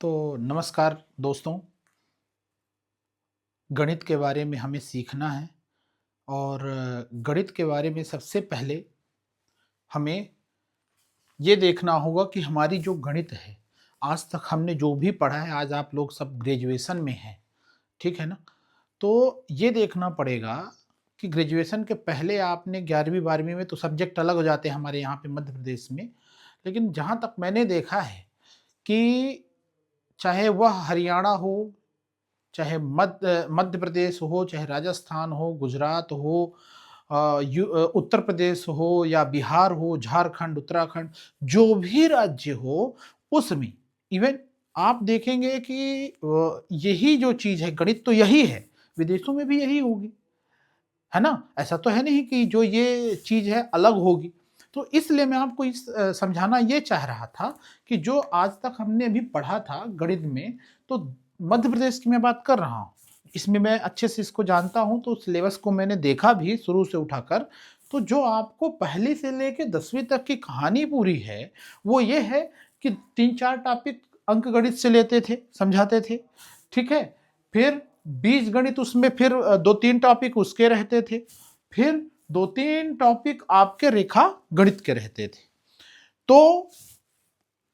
तो नमस्कार दोस्तों, गणित के बारे में हमें सीखना है और गणित के बारे में सबसे पहले हमें ये देखना होगा कि हमारी जो गणित है, आज तक हमने जो भी पढ़ा है, आज आप लोग सब ग्रेजुएशन में हैं, ठीक है ना? तो ये देखना पड़ेगा कि ग्रेजुएशन के पहले आपने 11वीं-12वीं में तो सब्जेक्ट अलग हो जाते हैं हमारे यहाँ पे मध्य प्रदेश में, लेकिन जहाँ तक मैंने देखा है कि चाहे वह हरियाणा हो, चाहे मध्य प्रदेश हो, चाहे राजस्थान हो, गुजरात हो, उत्तर प्रदेश हो या बिहार हो, झारखंड, उत्तराखंड, जो भी राज्य हो, उसमें इवन आप देखेंगे कि यही जो चीज़ है, गणित तो यही है, विदेशों में भी यही होगी, है ना? ऐसा तो है नहीं कि जो ये चीज़ है अलग होगी। तो इसलिए मैं आपको समझाना ये चाह रहा था कि जो आज तक हमने अभी पढ़ा था गणित में, तो मध्य प्रदेश की मैं बात कर रहा हूँ। इसमें मैं अच्छे से इसको जानता हूँ, तो सिलेबस को मैंने देखा भी शुरू से उठाकर। तो जो आपको पहली से लेके 10वीं तक की कहानी पूरी है, वो ये है कि 3-4 टॉपिक अंकगणित से लेते थे, समझाते थे, ठीक है? फिर बीजगणित उसमें फिर 2-3 टॉपिक उसके रहते थे। फिर 2-3 टॉपिक आपके रेखा गणित के रहते थे। तो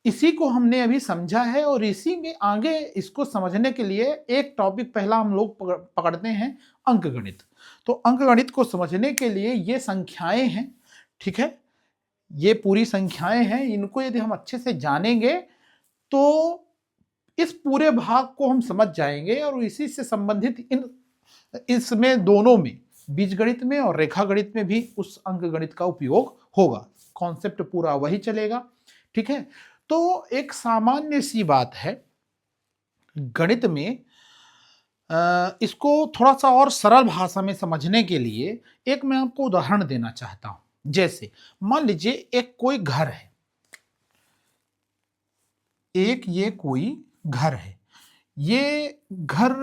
इसी को हमने अभी समझा है और इसी में आगे इसको समझने के लिए एक टॉपिक पहला हम लोग पकड़ते हैं अंकगणित। तो अंकगणित को समझने के लिए ये संख्याएं हैं, ठीक है? ये पूरी संख्याएं हैं, इनको यदि हम अच्छे से जानेंगे तो इस पूरे भाग को हम समझ जाएंगे और इसी से संबंधित इसमें दोनों में, बीजगणित में और रेखा गणित में भी उस अंक गणित का उपयोग होगा। कॉन्सेप्ट पूरा वही चलेगा, ठीक है? तो एक सामान्य सी बात है गणित में, इसको थोड़ा सा और सरल भाषा में समझने के लिए एक मैं आपको उदाहरण देना चाहता हूं। जैसे मान लीजिए एक कोई घर है, ये कोई घर है, ये घर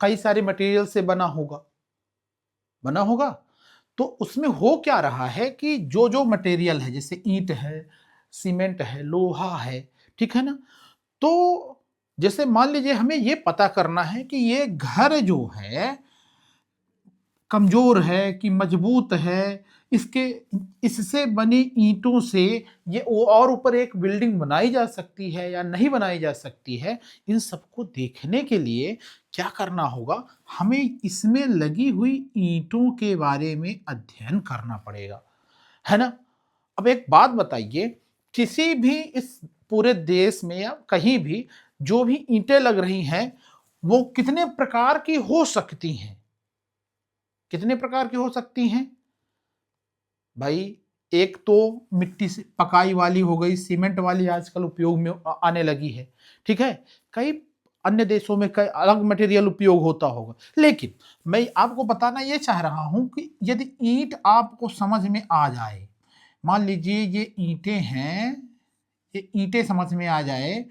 कई सारे मटेरियल से बना होगा। तो उसमें हो क्या रहा है कि जो जो मटेरियल है, जैसे ईंट है, सीमेंट है, लोहा है, ठीक है ना? तो जैसे मान लीजिए हमें ये पता करना है कि ये घर जो है कमजोर है कि मजबूत है, इसके इससे बनी ईंटों से ये और ऊपर एक बिल्डिंग बनाई जा सकती है या नहीं बनाई जा सकती है। इन सबको देखने के लिए क्या करना होगा, हमें इसमें लगी हुई ईंटों के बारे में अध्ययन करना पड़ेगा, है ना? अब एक बात बताइए, किसी भी इस पूरे देश में या कहीं भी जो भी ईंटें लग रही हैं, वो कितने प्रकार की हो सकती हैं? कितने प्रकार की हो सकती हैं? भाई, एक तो मिट्टी से पकाई वाली हो गई, सीमेंट वाली आजकल उपयोग में आने लगी है, ठीक है? कई अन्य देशों में कई अलग मटेरियल उपयोग होता होगा, लेकिन मैं आपको बताना ये चाह रहा हूं कि यदि ईंट आपको समझ में आ जाए, मान लीजिए ये ईंटें हैं, ये ईंटें समझ में आ जाए,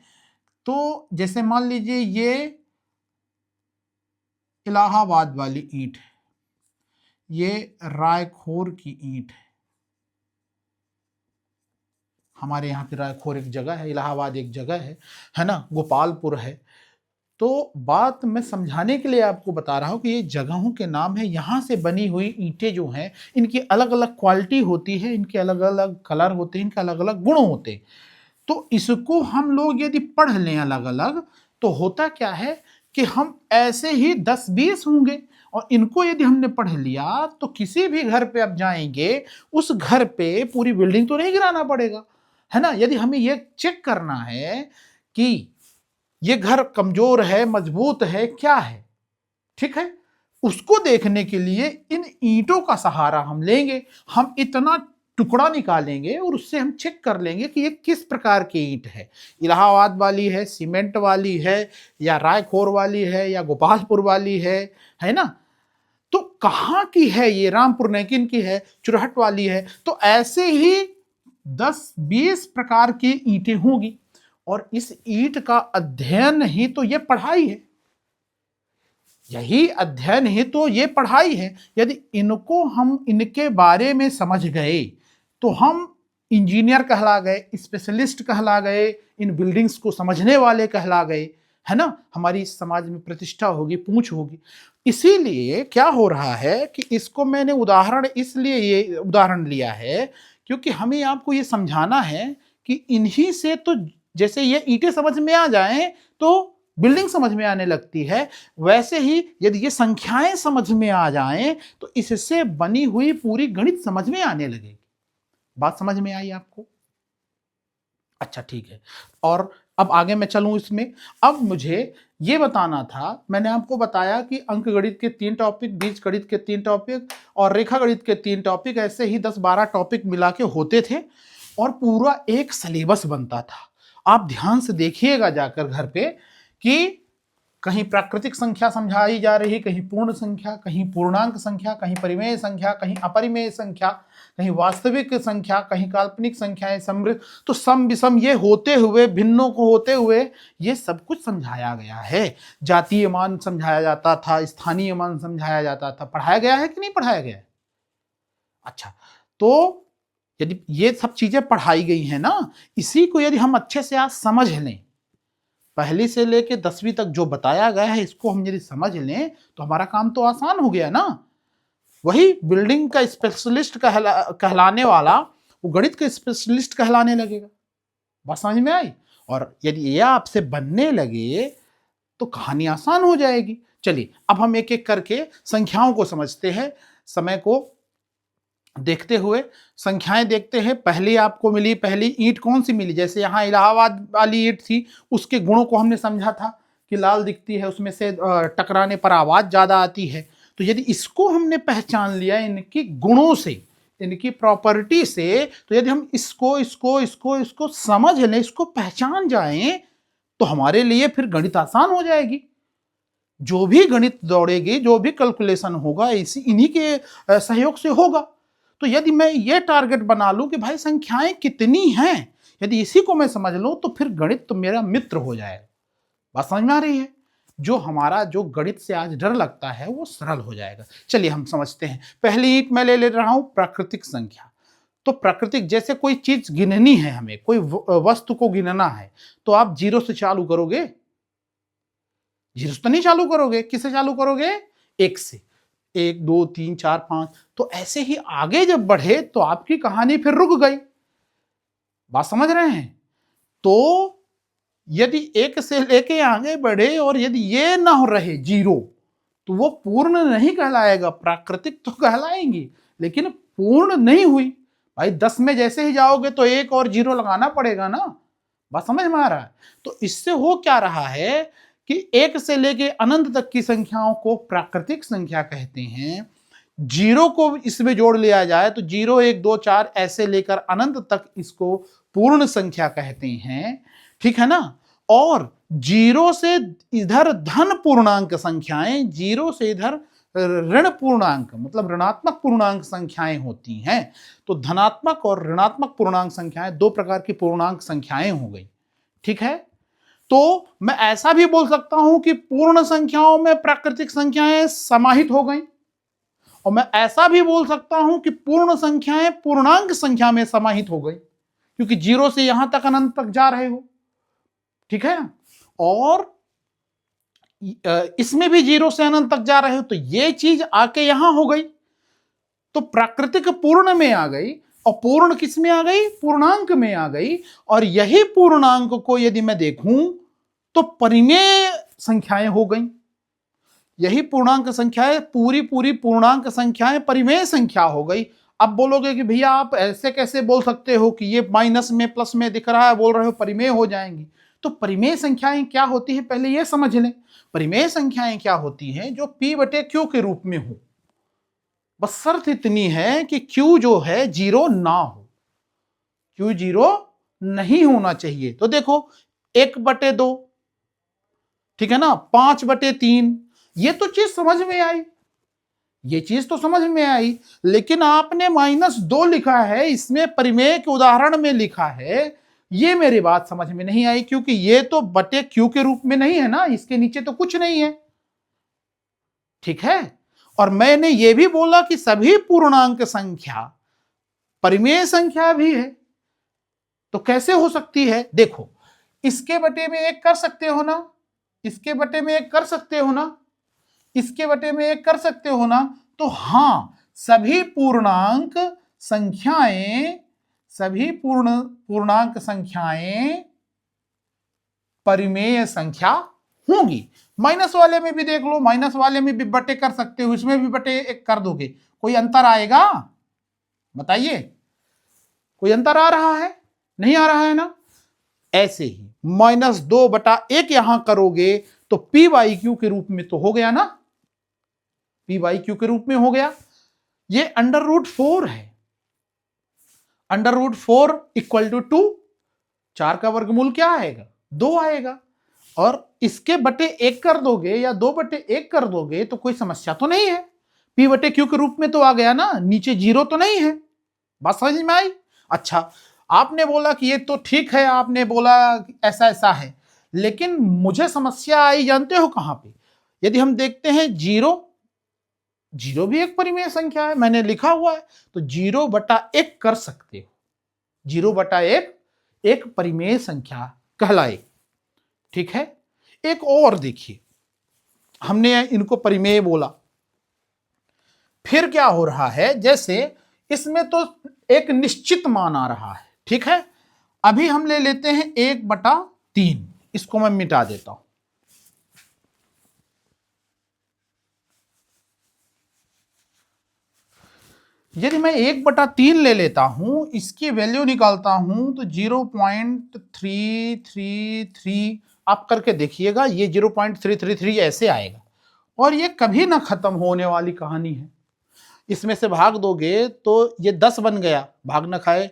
तो जैसे मान लीजिए ये इलाहाबाद वाली ईंट है, ये रायखोर की ईंट है। हमारे यहाँ पे रायखोर एक जगह है, इलाहाबाद एक जगह है ना? गोपालपुर है। तो बात मैं समझाने के लिए आपको बता रहा हूँ कि ये जगहों के नाम है, यहाँ से बनी हुई ईंटें जो हैं, इनकी अलग-अलग क्वालिटी होती है, इनके अलग-अलग कलर होते हैं, इनके अलग-अलग गुण होते हैं। तो इसको हम लोग यदि पढ़ लें अलग-अलग, तो होता क्या है कि हम ऐसे ही 10-20 होंगे और इनको यदि हमने पढ़ लिया, तो किसी भी घर पे आप जाएँगे, उस घर पे पूरी बिल्डिंग तो नहीं गिराना पड़ेगा, है ना? यदि हमें ये चेक करना है कि ये घर कमजोर है, मजबूत है, क्या है, ठीक है? उसको देखने के लिए इन ईंटों का सहारा हम लेंगे। हम इतना टुकड़ा निकालेंगे और उससे हम चेक कर लेंगे कि ये किस प्रकार की ईंट है। इलाहाबाद वाली है, सीमेंट वाली है या रायखोर वाली है या गोपालपुर वाली है ना? तो कहाँ की है ये, रामपुर नैकिन की है, चुरहट वाली है। तो ऐसे ही 10-20 प्रकार की ईंटें होंगी और इस ईंट का अध्ययन ही तो ये पढ़ाई है। यही अध्ययन ही तो ये पढ़ाई है। यदि इनको हम इनके बारे में समझ गए तो हम इंजीनियर कहला गए, स्पेशलिस्ट कहला गए, इन बिल्डिंग्स को समझने वाले कहला गए, है ना, हमारी समाज में प्रतिष्ठा होगी, पूंछ होगी। इसीलिए क्या हो रहा है कि इसको मैंने उदाहरण इसलिए ये उदाहरण लिया है क्योंकि हमें आपको ये समझाना है कि इन्हीं से तो जैसे ये ईंटें समझ में आ जाएं तो बिल्डिंग समझ में आने लगती है, वैसे ही यदि ये संख्याएं समझ में आ जाएं तो इससे बनी हुई पूरी गणित समझ में आने लगेगी। बात समझ में आई आपको? अच्छा ठीक है। और अब आगे मैं चलूं इसमें। अब मुझे ये बताना था, मैंने आपको बताया कि अंक गणित के 3 टॉपिक, बीज गणित के 3 टॉपिक और रेखा गणित के 3 टॉपिक, ऐसे ही 10-12 टॉपिक मिला के होते थे और पूरा एक सिलेबस बनता था। आप ध्यान से देखिएगा जाकर घर पे कि कहीं प्राकृतिक संख्या समझाई जा रही, कहीं पूर्ण संख्या, कहीं पूर्णांक संख्या, कहीं परिमेय संख्या, कहीं अपरिमेय संख्या, कहीं वास्तविक संख्या, कहीं काल्पनिक संख्याएं, समृद्ध, तो सम विषम ये होते हुए, भिन्नों को होते हुए ये सब कुछ समझाया गया है। जातीय मान समझाया जाता था, स्थानीय मान समझाया जाता था। पढ़ाया गया है कि नहीं पढ़ाया गया है? अच्छा, तो यदि ये सब चीजें पढ़ाई गई है ना, इसी को यदि हम अच्छे से आज समझ लें, पहली से लेके 10वीं तक जो बताया गया है इसको हम यदि समझ लें तो हमारा काम तो आसान हो गया ना। वही बिल्डिंग का स्पेशलिस्ट कहलाने वाला वो गणित का स्पेशलिस्ट कहलाने लगेगा। बात समझ में आई? और यदि ये आपसे बनने लगे तो कहानी आसान हो जाएगी। चलिए अब हम एक एक करके संख्याओं को समझते हैं, समय को देखते हुए संख्याएं देखते हैं। पहली आपको मिली, पहली ईंट कौन सी मिली? जैसे यहाँ इलाहाबाद वाली ईंट थी, उसके गुणों को हमने समझा था कि लाल दिखती है, उसमें से टकराने पर आवाज ज्यादा आती है। तो यदि इसको हमने पहचान लिया इनकी गुणों से, इनकी प्रॉपर्टी से, तो यदि हम इसको इसको इसको इसको समझ लें, इसको पहचान जाएं, तो हमारे लिए फिर गणित आसान हो जाएगी। जो भी गणित दौड़ेगी, जो भी कैलकुलेशन होगा, इसी इन्हीं के सहयोग से होगा। तो यदि मैं ये टारगेट बना लूं कि भाई संख्याएं कितनी हैं, यदि इसी को मैं समझ लूं तो फिर गणित तो मेरा मित्र हो जाएगा। बात समझ में आ रही है? जो हमारा जो गणित से आज डर लगता है वो सरल हो जाएगा। चलिए हम समझते हैं। पहली ईंट मैं ले रहा हूं प्राकृतिक संख्या। तो प्राकृतिक, जैसे कोई चीज गिननी है, हमें कोई वस्तु को गिनना है, तो आप 0 से चालू करोगे? 0 से तो नहीं चालू करोगे। किससे चालू करोगे? 1 से। 1 2 3 4 5। तो ऐसे ही आगे जब बढ़े तो आपकी कहानी फिर रुक गई। बात समझ रहे हैं? तो यदि 1 से लेके आगे बढ़े और यदि ये ना हो रहे 0, तो वो पूर्ण नहीं कहलाएगा। प्राकृतिक तो कहलाएंगी लेकिन पूर्ण नहीं हुई। भाई 10 में जैसे ही जाओगे तो 1 और 0 लगाना पड़ेगा ना। बात समझ में आ रहा है? तो इससे हो क्या रहा है कि 1 से लेके अनंत तक की संख्याओं को प्राकृतिक संख्या कहते हैं। 0 को इसमें जोड़ लिया जाए तो 0 1 2 4 ऐसे लेकर अनंत तक इसको पूर्ण संख्या कहते हैं। ठीक है ना? और 0 से इधर धन पूर्णांक संख्याएं, 0 से इधर ऋण पूर्णांक मतलब ऋणात्मक पूर्णांक संख्याएं होती हैं। तो धनात्मक और ऋणात्मक पूर्णांक संख्याएं, 2 प्रकार की पूर्णांक संख्याएं हो गई। ठीक है? तो मैं ऐसा भी बोल सकता हूं कि पूर्ण संख्याओं में प्राकृतिक संख्याएं समाहित हो गई, और मैं ऐसा भी बोल सकता हूं कि पूर्ण संख्याएं पूर्णांक संख्या में समाहित हो गई, क्योंकि 0 से यहां तक अनंत तक जा रहे हो। ठीक है? और इसमें भी 0 से अनंत तक जा रहे हो, तो ये चीज आके यहां हो गई। तो प्राकृतिक पूर्ण में आ गई और पूर्ण किस में आ गई? पूर्णांक में आ गई। और यही पूर्णांक को यदि मैं देखूं तो परिमेय संख्याएं हो गई। यही पूर्णांक संख्याएं, पूरी पूरी पूर्णांक संख्याएं परिमेय संख्या हो गई। अब बोलोगे कि भैया आप ऐसे कैसे बोल सकते हो कि ये माइनस में प्लस में दिख रहा है, बोल रहे हो परिमेय हो जाएंगी। तो परिमेय संख्याएं क्या होती है पहले ये समझ लें। परिमेय संख्याएं क्या होती हैं? जो P/Q के रूप में हो। बस शर्त इतनी है कि Q जो है 0 ना हो। Q 0 नहीं होना चाहिए। तो देखो 1/2, ठीक है ना, 5/3, ये तो चीज समझ में आई, ये चीज तो समझ में आई। लेकिन आपने -2 लिखा है, इसमें परिमेय के उदाहरण में लिखा है, ये मेरी बात समझ में नहीं आई, क्योंकि ये तो बटे क्यू के रूप में नहीं है ना, इसके नीचे तो कुछ नहीं है। ठीक है? और मैंने ये भी बोला कि सभी पूर्णांक संख्या परिमेय संख्या भी है। तो कैसे हो सकती है? देखो, इसके बटे में 1 कर सकते हो ना, इसके बटे में 1 कर सकते हो ना, इसके बटे में 1 कर सकते हो ना। तो हां, सभी पूर्णांक संख्याएं, सभी पूर्णांक संख्याएं परिमेय संख्या होंगी। माइनस वाले में भी देख लो, माइनस वाले में भी बटे कर सकते हो, इसमें भी बटे 1 कर दोगे, कोई अंतर आएगा? बताइए, कोई अंतर आ रहा है? नहीं आ रहा है ना। ऐसे ही -2/1 यहां करोगे तो पी बाई क्यू के रूप में तो हो गया ना, पी बाई क्यू के रूप में हो गया। ये √4 है, √4 इक्वल टू 2, 4 का वर्गमूल क्या आएगा? 2 आएगा। और इसके बटे 1 कर दोगे या 2/1 कर दोगे तो कोई समस्या तो नहीं है, पी बटे क्यू के रूप में तो आ गया ना, नीचे 0 तो नहीं है। बात समझ में आई? अच्छा, आपने बोला कि ये तो ठीक है, आपने बोला ऐसा ऐसा है, लेकिन मुझे समस्या आई जानते हो कहां पे? यदि हम देखते हैं 0 भी एक परिमेय संख्या है, मैंने लिखा हुआ है, तो 0/1 कर सकते हो। 0/1 एक परिमेय संख्या कहलाए, ठीक है। एक और देखिए, हमने इनको परिमेय बोला, फिर क्या हो रहा है, जैसे इसमें तो एक निश्चित मान आ रहा है, ठीक है। अभी हम ले लेते हैं 1/3, इसको मैं मिटा देता हूं। यदि मैं 1/3 ले लेता हूं, इसकी वैल्यू निकालता हूं तो 0.333 आप करके देखिएगा, ये 0.333 ऐसे आएगा, और ये कभी ना खत्म होने वाली कहानी है। इसमें से भाग दोगे तो ये 10 बन गया, भाग ना खाए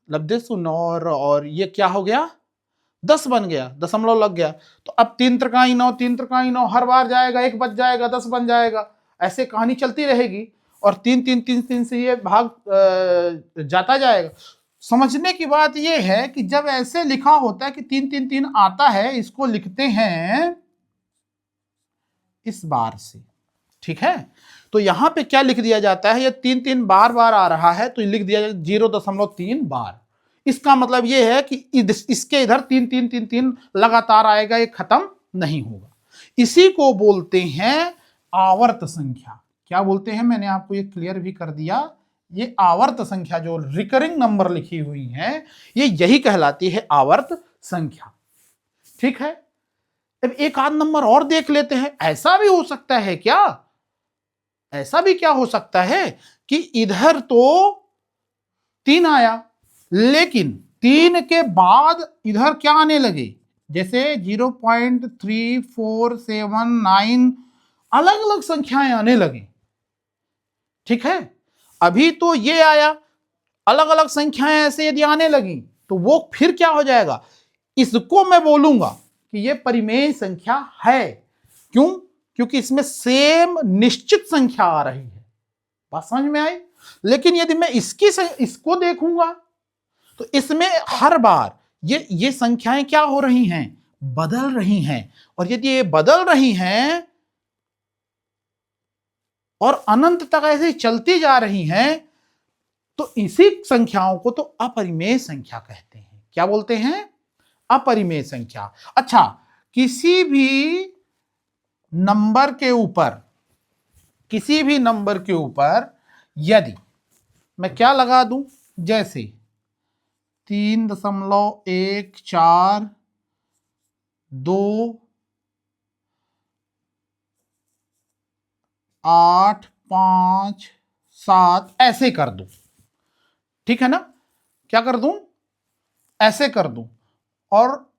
लब्धे शून्य, और ये क्या हो गया? 10 बन गया, दशमलव लग गया। तो अब 3 त्रिकाई 9, 3 त्रिकाई 9, हर बार जाएगा, 1 बच जाएगा, 10 बन जाएगा, ऐसे कहानी चलती रहेगी। और 3 3 3 3 से ये भाग जाता जाएगा। समझने की बात ये है कि जब ऐसे लिखा होता है कि 3 3 3 आता है, इसको लिखते हैं इस बार से, ठीक है। तो यहां पे क्या लिख दिया जाता है, ये 3 3 बार बार आ रहा है तो लिख दिया जाता 0.3 बार। इसका मतलब ये है कि इसके इधर 3 3 3 3 लगातार आएगा, ये खत्म नहीं होगा। इसी को बोलते हैं आवर्त संख्या। क्या बोलते हैं? मैंने आपको ये क्लियर भी कर दिया, ये आवर्त संख्या जो रिकरिंग नंबर लिखी हुई है, ये यही कहलाती है आवर्त संख्या, ठीक है। अब एक आध नंबर और देख लेते हैं। ऐसा भी हो सकता है क्या, ऐसा भी क्या हो सकता है कि इधर तो 3 आया, लेकिन 3 के बाद इधर क्या आने लगे, जैसे 0.3479 अलग अलग संख्याएं आने लगे, ठीक है। अभी तो ये आया, अलग अलग संख्याएं ऐसे यदि आने लगी तो वो फिर क्या हो जाएगा, इसको मैं बोलूंगा कि ये परिमेय संख्या है। क्यों? क्योंकि इसमें सेम निश्चित संख्या आ रही है। बात समझ में आई? लेकिन यदि मैं इसको देखूंगा तो इसमें हर बार ये संख्याएं क्या हो रही हैं, बदल रही हैं। और यदि ये बदल रही हैं और अनंत तक ऐसे चलती जा रही हैं, तो इसी संख्याओं को तो अपरिमेय संख्या कहते हैं। क्या बोलते हैं? अपरिमेय संख्या। अच्छा, किसी भी नंबर के ऊपर, किसी भी नंबर के ऊपर यदि मैं क्या लगा दूं, जैसे 3.1428557 ऐसे कर दूं, ठीक है ना। क्या कर दूं? ऐसे कर दूं। और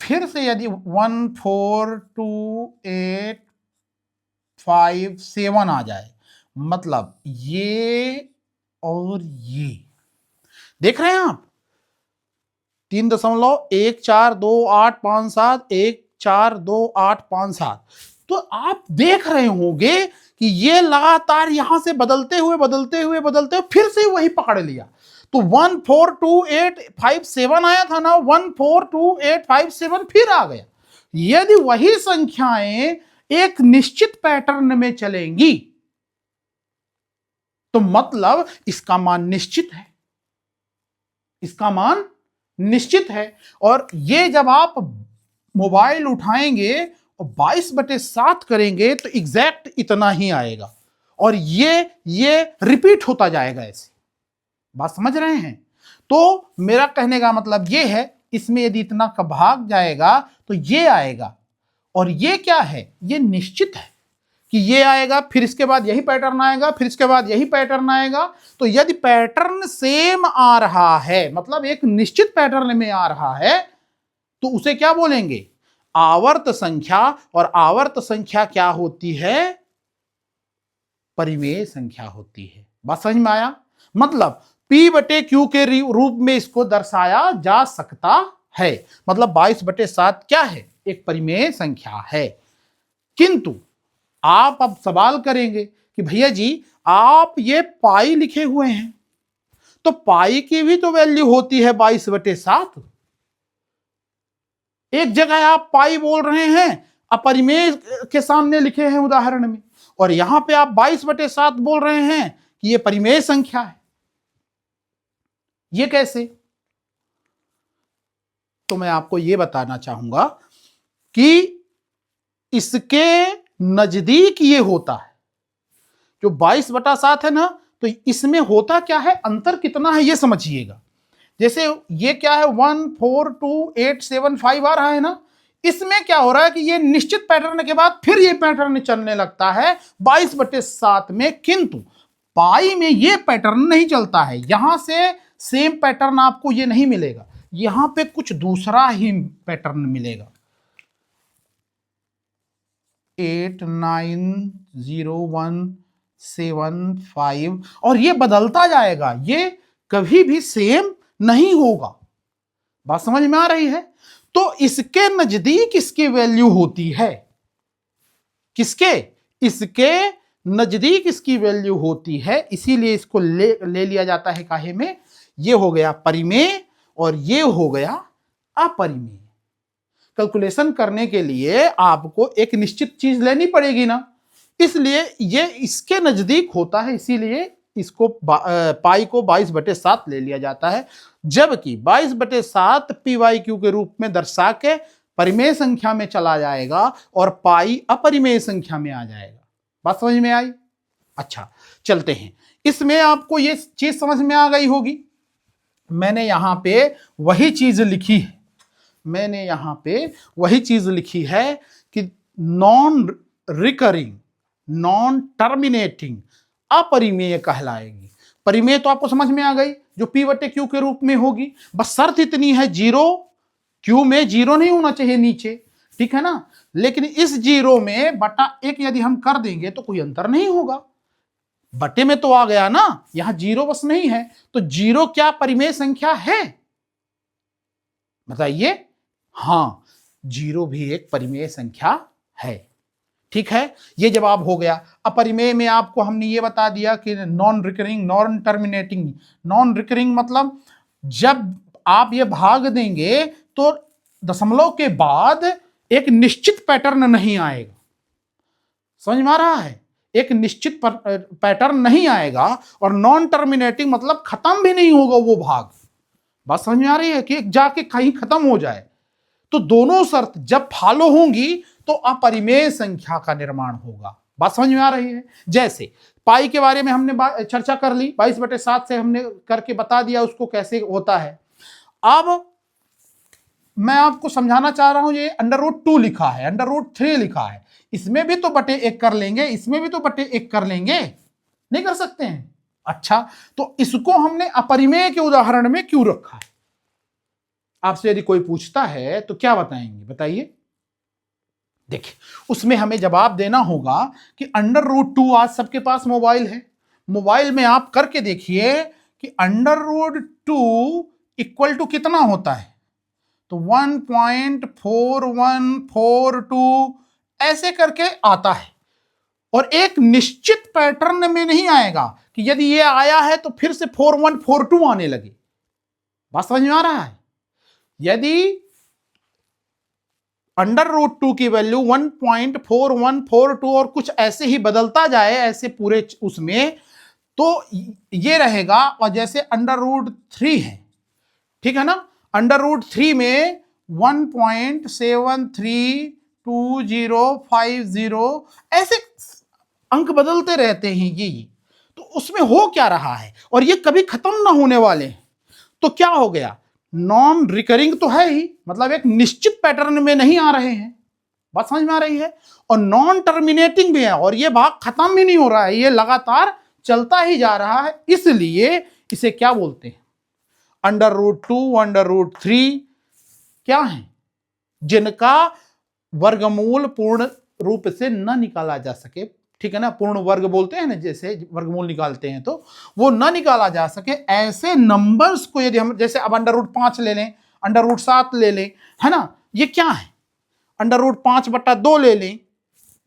फिर से यदि 1428557 आ जाए, मतलब ये और ये, देख रहे हैं आप, 3.1428557 1428557, तो आप देख रहे होंगे कि ये लगातार यहां से बदलते हुए फिर से वही पकड़ लिया। तो 1428557 आया था ना, 1428557 फिर आ गया। यदि वही संख्याएं एक निश्चित पैटर्न में चलेंगी तो मतलब इसका मान निश्चित है, इसका मान निश्चित है। और ये जब आप मोबाइल उठाएंगे और 22/7 करेंगे तो एग्जैक्ट इतना ही आएगा, और ये रिपीट होता जाएगा ऐसे। बात समझ रहे हैं? तो मेरा कहने का मतलब ये है, इसमें यदि इतना का भाग जाएगा तो ये आएगा, और ये क्या है, ये निश्चित है कि ये आएगा, फिर इसके बाद यही पैटर्न आएगा, फिर इसके बाद यही पैटर्न आएगा। तो यदि पैटर्न सेम आ रहा है, मतलब एक निश्चित पैटर्न में आ रहा है, तो उसे क्या बोलेंगे, आवर्त संख्या। और आवर्त संख्या क्या होती है, परिमेय संख्या होती है। बात समझ में आया? मतलब P/Q के रूप में इसको दर्शाया जा सकता है। मतलब 22/7 क्या है, एक परिमेय संख्या है। किंतु आप अब सवाल करेंगे कि भैया जी आप ये पाई लिखे हुए हैं, तो पाई की भी तो वैल्यू होती है 22/7। एक जगह आप पाई बोल रहे हैं, अपरिमेय के सामने लिखे हैं उदाहरण में, और यहां पे आप 22/7 बोल रहे हैं कि ये परिमेय संख्या है। ये कैसे? तो मैं आपको ये बताना चाहूंगा कि इसके नजदीक ये होता है। जो 22/7 है ना, तो इसमें होता क्या है, अंतर कितना है ये समझिएगा। जैसे ये क्या है, 142,875 आ रहा है ना, इसमें क्या हो रहा है कि ये निश्चित पैटर्न के बाद फिर ये पैटर्न चलने लगता है 22/7 में। किंतु पाई में ये पैटर्न नहीं चलता है, यहां से सेम पैटर्न आपको ये नहीं मिलेगा, यहां पे कुछ दूसरा ही पैटर्न मिलेगा। 890,175, और ये बदलता जाएगा, ये कभी भी सेम नहीं होगा। बात समझ में आ रही है? तो इसके नजदीक इसकी वैल्यू होती है। किसके? इसके नजदीक इसकी वैल्यू होती है, इसीलिए इसको ले लिया जाता है काहे में, ये हो गया परिमेय और ये हो गया अपरिमेय। कैलकुलेशन करने के लिए आपको एक निश्चित चीज लेनी पड़ेगी ना, इसलिए ये इसके नजदीक होता है, इसीलिए इसको पाई को 22/7 ले लिया जाता है। जबकि 22/7 PYQ के रूप में दर्शा के परिमेय संख्या में चला जाएगा और पाई अपरिमेय संख्या में आ जाएगा। बात समझ में आई? अच्छा, चलते हैं। इसमें आपको ये चीज समझ में आ गई होगी। मैंने यहां पे वही चीज लिखी है, मैंने यहां पे वही चीज लिखी है कि नॉन रिकरिंग, नॉन टर्मिनेटिंग अपरिमेय कहलाएगी। परिमेय तो आपको समझ में आ गई, जो P/Q के रूप में होगी। बस शर्त इतनी है, जीरो, Q में जीरो नहीं होना चाहिए नीचे, ठीक है ना। लेकिन इस जीरो में बटा 1 यदि हम कर देंगे तो कोई अंतर नहीं होगा, बटे में तो आ गया ना, यहां जीरो बस नहीं है। तो जीरो क्या परिमेय संख्या है, बताइए? हां, जीरो भी एक परिमेय संख्या है। ठीक है, ये जवाब हो गया। अपरिमेय में आपको हमने ये बता दिया कि non recurring, non terminating. Non recurring मतलब जब आप ये भाग देंगे तो दशमलव के बाद एक निश्चित पैटर्न नहीं आएगा। समझ में आ रहा है? एक निश्चित पैटर्न नहीं आएगा। और नॉन टर्मिनेटिंग मतलब खत्म भी नहीं होगा वो भाग। बात समझ में आ रही है कि जाके कहीं खत्म हो जाए। तो दोनों शर्त जब फॉलो होंगी तो अपरिमेय संख्या का निर्माण होगा। बात समझ में आ रही है? जैसे पाई के बारे में हमने चर्चा कर ली, 22/7 से हमने करके बता दिया उसको कैसे होता है। अब मैं आपको समझाना चाह रहा हूं, ये √2 लिखा है, √3 लिखा है, इसमें भी तो बटे 1 कर लेंगे, इसमें भी तो बटे 1 कर लेंगे, नहीं कर सकते हैं? अच्छा, तो इसको हमने अपरिमेय के उदाहरण में क्यों रखा है? आपसे यदि कोई पूछता है तो क्या बताएंगे, बताइए? देखिए, उसमें हमें जवाब देना होगा कि √2, आज सबके पास मोबाइल है, मोबाइल में आप करके देखिए कि √2 इक्वल टू कितना होता है। तो 1.4142 ऐसे करके आता है, और एक निश्चित पैटर्न में नहीं आएगा कि यदि ये आया है तो फिर से 4142 आने लगे। बात समझ में आ रहा है? यदि √2 की वैल्यू 1.4142 और कुछ ऐसे ही बदलता जाए, ऐसे पूरे उसमें, तो ये रहेगा। और जैसे √3 है, ठीक है ना, √3 में 1.732050 ऐसे अंक बदलते रहते हैं ये। तो उसमें हो क्या रहा है, और ये कभी खत्म ना होने वाले हैं। तो क्या हो गया, नॉन रिकरिंग तो है ही, मतलब एक निश्चित पैटर्न में नहीं आ रहे हैं, बात समझ में आ रही है, और नॉन टर्मिनेटिंग भी है, और ये भाग खत्म भी नहीं हो रहा है, ये लगातार चलता ही जा रहा है। इसलिए इसे क्या बोलते हैं, √2 √3 क्या है, जिनका वर्गमूल पूर्ण रूप से न निकाला जा सके, ठीक है ना, पूर्ण वर्ग बोलते हैं ना, जैसे वर्गमूल निकालते हैं तो वो न निकाला जा सके, ऐसे नंबर्स को यदि हम, जैसे अब √5 ले लें, √7 ले लें, है ना, ये क्या है, √5/2 ले लें,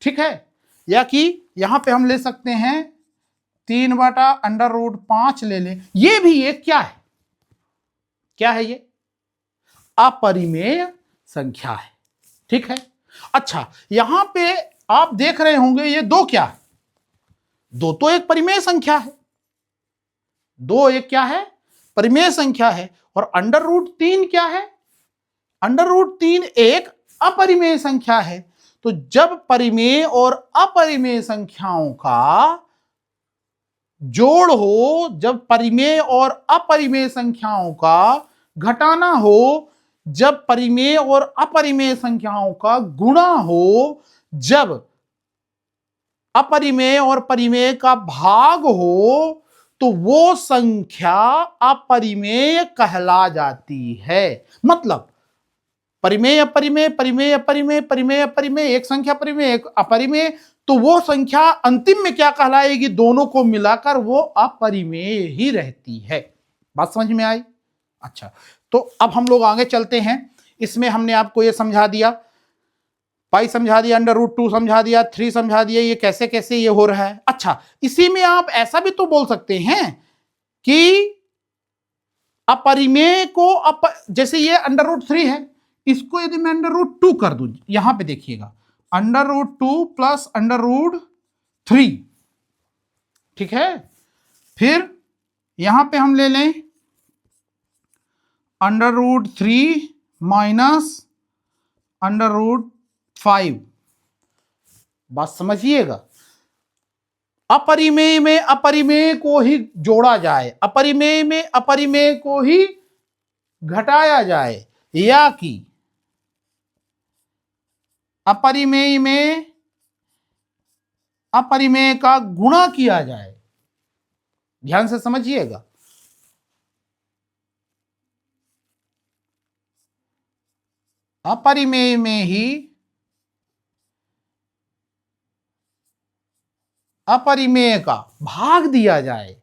ठीक है, या कि यहां पे हम ले सकते हैं 3/√5 ले लें, ये भी एक क्या है, क्या है ये, अपरिमेय संख्या है, ठीक है। अच्छा, यहां पे आप देख रहे होंगे ये दो क्या है, दो तो एक परिमेय संख्या है, दो एक क्या है, परिमेय संख्या है, और √3 क्या है, √3 एक अपरिमेय संख्या है। तो जब परिमेय और अपरिमेय संख्याओं का जोड़ हो, जब परिमेय और अपरिमेय संख्याओं का घटाना हो, जब परिमेय और अपरिमेय संख्याओं का गुणा हो, जब अपरिमेय और परिमेय का भाग हो, तो वो संख्या अपरिमेय कहला जाती है। मतलब परिमेय अपरिमेय, परिमेय अपरिमेय, परिमेय अपरिमेय, एक संख्या परिमेय एक अपरिमेय, तो वो संख्या अंतिम में क्या कहलाएगी, दोनों को मिलाकर वो अपरिमेय ही रहती है। बात समझ में आई? अच्छा, तो अब हम लोग आगे चलते हैं। इसमें हमने आपको ये समझा दिया, पाई समझा दिया, √2 समझा दिया, 3 समझा दिया, ये कैसे कैसे ये हो रहा है। अच्छा, इसी में आप ऐसा भी तो बोल सकते हैं कि अपरिमेय को जैसे ये √3 है, इसको यदि मैं √2 कर दूं, यहां पे देखिएगा, √2 प्लस √3, ठीक है। फिर यहां पे हम ले लें √3 माइनस √5। बात समझिएगा, अपरिमेय में अपरिमेय को ही जोड़ा जाए, अपरिमेय में अपरिमेय को ही घटाया जाए, या कि अपरिमेय में अपरिमेय का गुणा किया जाए। ध्यान से समझिएगा, अपरिमेय में ही अपरिमेय का भाग दिया जाए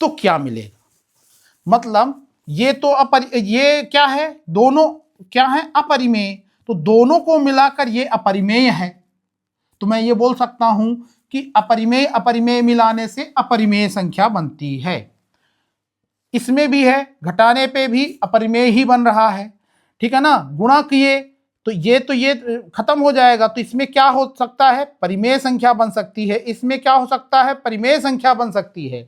तो क्या मिलेगा। मतलब ये तो ये क्या है, दोनों क्या है, अपरिमेय, तो दोनों को मिलाकर ये अपरिमेय है। तो मैं ये बोल सकता हूं कि अपरिमेय अपरिमेय मिलाने से अपरिमेय संख्या बनती है। इसमें भी है, घटाने पे भी अपरिमेय ही बन रहा है, ठीक है ना। गुणा किए तो ये खत्म हो जाएगा, तो इसमें क्या हो सकता है, परिमेय संख्या बन सकती है, इसमें क्या हो सकता है, परिमेय संख्या बन सकती है।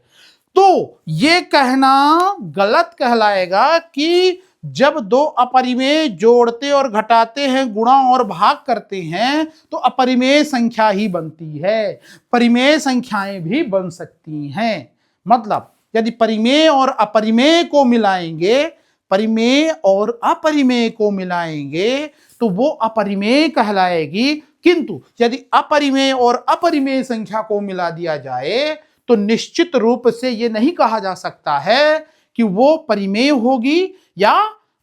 तो ये कहना गलत कहलाएगा कि जब दो अपरिमेय जोड़ते और घटाते हैं, गुणा और भाग करते हैं, तो अपरिमेय संख्या ही बनती है। परिमेय संख्याएं भी बन सकती हैं। मतलब यदि परिमेय और अपरिमेय को मिलाएंगे, परिमेय और अपरिमेय को मिलाएंगे, तो वो अपरिमेय कहलाएगी। किंतु यदि अपरिमेय और अपरिमेय संख्या को मिला दिया जाए तो निश्चित रूप से यह नहीं कहा जा सकता है कि वो परिमेय होगी या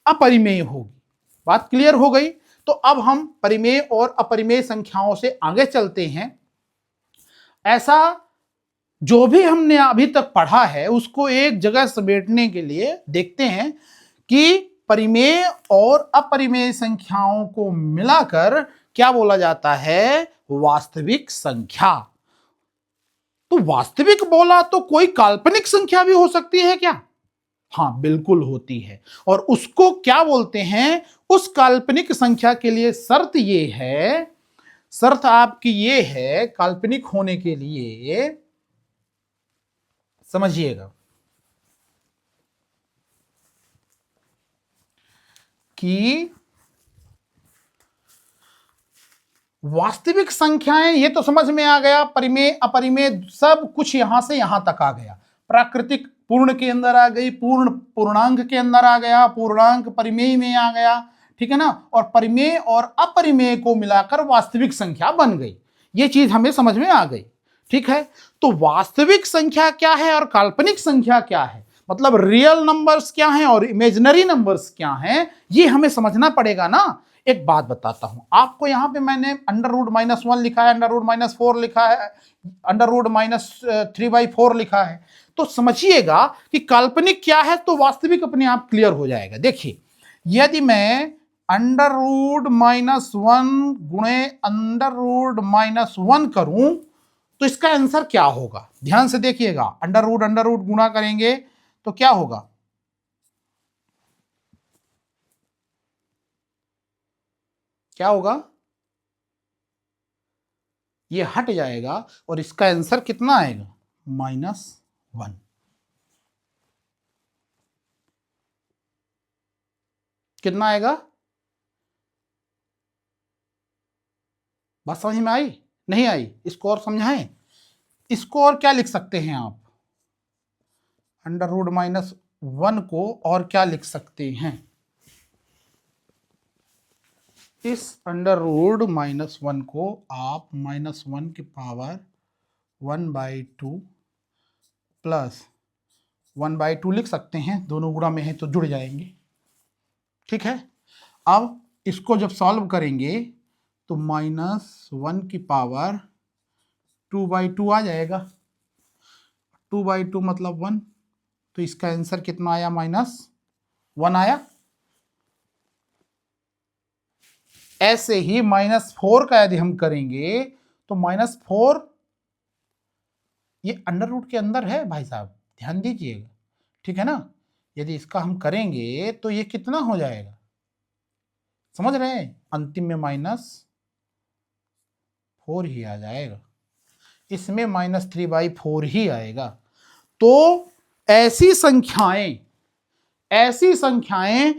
अपरिमेय होगी। बात क्लियर हो गई? तो अब हम परिमेय और अपरिमेय संख्याओं से आगे चलते हैं। ऐसा जो भी हमने अभी तक पढ़ा है उसको एक जगह समेटने के लिए देखते हैं कि परिमेय और अपरिमेय संख्याओं को मिलाकर क्या बोला जाता है, वास्तविक संख्या। तो वास्तविक बोला तो कोई काल्पनिक संख्या भी हो सकती है क्या? हाँ, बिल्कुल होती है। और उसको क्या बोलते हैं, उस काल्पनिक संख्या के लिए शर्त ये है, शर्त आपकी ये है काल्पनिक होने के लिए, समझिएगा, कि वास्तविक संख्याएं, ये तो समझ में आ गया, परिमेय अपरिमेय सब कुछ यहां से यहां तक आ गया। प्राकृतिक पूर्ण के अंदर आ गई, पूर्ण पूर्णांक के अंदर आ गया, पूर्णांक परिमेय में आ गया, ठीक है ना, और परिमेय और अपरिमेय को मिलाकर वास्तविक संख्या बन गई। ये चीज हमें समझ में आ गई, ठीक है। तो वास्तविक संख्या क्या है और काल्पनिक संख्या क्या है, मतलब रियल नंबर्स क्या हैं और इमेजिनरी नंबर्स क्या हैं, ये हमें समझना पड़ेगा ना। एक बात बताता हूं आपको, यहां पे मैंने √-1 लिखा है, √-4 लिखा है, √-3/4 लिखा है, तो समझिएगा कि काल्पनिक क्या है तो वास्तविक अपने आप क्लियर हो जाएगा। देखिए, यदि मैं √-1 गुणे √-1 करूं तो इसका आंसर क्या होगा, ध्यान से देखिएगा। अंडर रूट गुणा करेंगे तो क्या होगा, क्या होगा, ये हट जाएगा और इसका आंसर कितना आएगा, -1। कितना आएगा, बात समझ में आई, नहीं आई, इसको और समझाएं। इसको और क्या लिख सकते हैं आप, √-1 को और क्या लिख सकते हैं, इस √-1 को आप -1 की पावर 1/2 प्लस 1/2 लिख सकते हैं, दोनों गुणा में है तो जुड़ जाएंगे, ठीक है। अब इसको जब सॉल्व करेंगे तो -1 की पावर 2/2 आ जाएगा, 2/2 मतलब 1, तो इसका आंसर कितना आया, -1 आया। ऐसे ही -4 का यदि हम करेंगे तो -4 ये अंडर रूट के अंदर है भाई साहब, ध्यान दीजिएगा, ठीक है ना। यदि इसका हम करेंगे तो ये कितना हो जाएगा, समझ रहे हैं, अंतिम में -4 ही आ जाएगा, इसमें -3/4 ही आएगा। तो ऐसी संख्याएं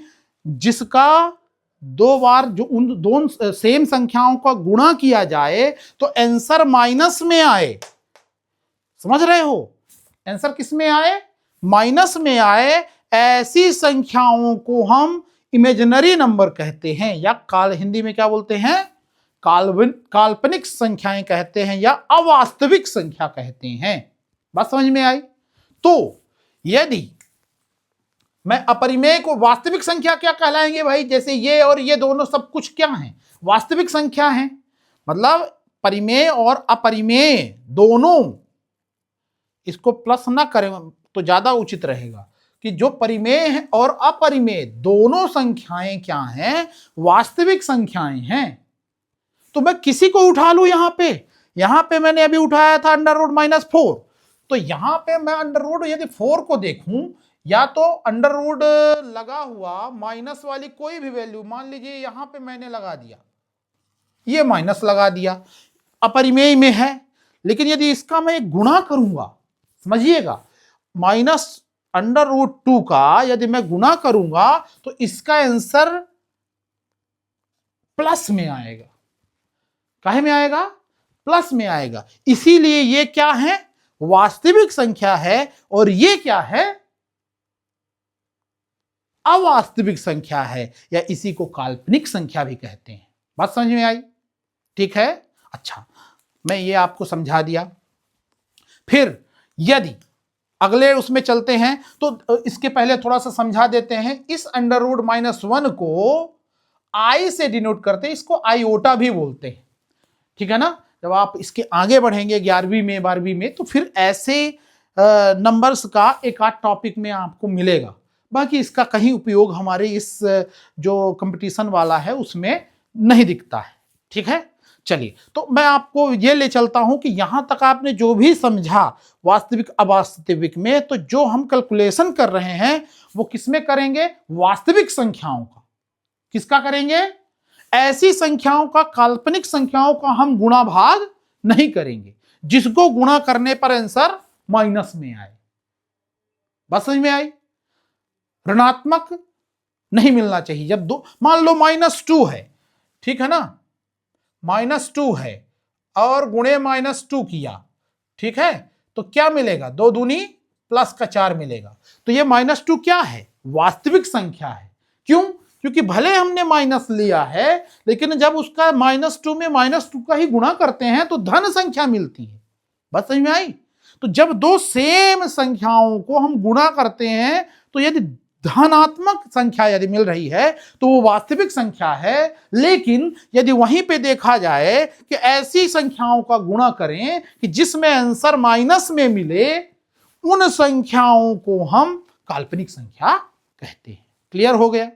जिसका दो बार जो उन दोनों सेम संख्याओं का गुणा किया जाए तो आंसर माइनस में आए, समझ रहे हो, आंसर किस में आए, माइनस में आए, ऐसी संख्याओं को हम इमेजिनरी नंबर कहते हैं, या हिंदी में क्या बोलते हैं, काल्पनिक संख्याएं कहते हैं, या अवास्तविक संख्या कहते हैं। बात समझ में आई। तो यदि मैं अपरिमेय को, वास्तविक संख्या क्या कहलाएंगे भाई, जैसे ये और ये दोनों सब कुछ क्या हैं, वास्तविक संख्या हैं, मतलब परिमेय और अपरिमेय दोनों, इसको प्लस ना करें तो ज्यादा उचित रहेगा, कि जो परिमेय है और अपरिमेय दोनों संख्याएं क्या हैं, वास्तविक संख्याएं हैं। तो मैं किसी को उठा लूं, यहां पे मैंने अभी उठाया था √-4, तो यहां पे मैं यदि 4 को देखूं, या तो अंडर रूट लगा हुआ माइनस वाली कोई भी वैल्यू, मान लीजिए यहां पे मैंने लगा दिया, ये माइनस लगा दिया, अपरिमेय में है, लेकिन यदि इसका मैं गुणा करूंगा, समझिएगा, -√2 का यदि मैं गुणा करूंगा तो इसका आंसर प्लस में आएगा, काहे में आएगा, प्लस में आएगा। इसीलिए ये क्या है, वास्तविक संख्या है, और ये क्या है, अवास्तविक संख्या है, या इसी को काल्पनिक संख्या भी कहते हैं। बात समझ में आई, ठीक है। अच्छा, मैं ये आपको समझा दिया। फिर यदि अगले उसमें चलते हैं तो इसके पहले थोड़ा सा समझा देते हैं। इस √-1 को आई से डिनोट करते हैं, इसको आयोटा भी बोलते हैं, ठीक है ना। जब आप इसके आगे बढ़ेंगे 11वीं में 12वीं में, तो फिर ऐसे नंबर्स का एक आध टॉपिक में आपको मिलेगा, बाकी इसका कहीं उपयोग हमारे इस जो कंपटीशन वाला है उसमें नहीं दिखता है, ठीक है। चलिए, तो मैं आपको ये ले चलता हूं कि यहां तक आपने जो भी समझा वास्तविक अवास्तविक में, तो जो हम कैलकुलेशन कर रहे हैं वो किसमें करेंगे, वास्तविक संख्याओं का। किसका करेंगे, ऐसी संख्याओं का, काल्पनिक संख्याओं का हम गुणा भाग नहीं करेंगे जिसको गुणा करने पर आंसर माइनस में आए। बस समझ में आई। ऋणात्मक नहीं मिलना चाहिए। जब दो, मान लो -2 है, ठीक है ना, -2 है और गुणे -2 किया, ठीक है, तो क्या मिलेगा, 2 दूनी +4 मिलेगा। तो ये -2 क्या है, वास्तविक संख्या है। क्यों, क्योंकि भले हमने माइनस लिया है, लेकिन जब उसका -2 में -2 का ही गुणा करते हैं तो धन संख्या मिलती है। बात समझ में आई। तो जब दो सेम संख्याओं को हम गुणा करते हैं तो यदि धनात्मक संख्या यदि मिल रही है तो वो वास्तविक संख्या है। लेकिन यदि वहीं पे देखा जाए कि ऐसी संख्याओं का गुणा करें कि जिसमें आंसर माइनस में मिले, उन संख्याओं को हम काल्पनिक संख्या कहते हैं। क्लियर हो गया।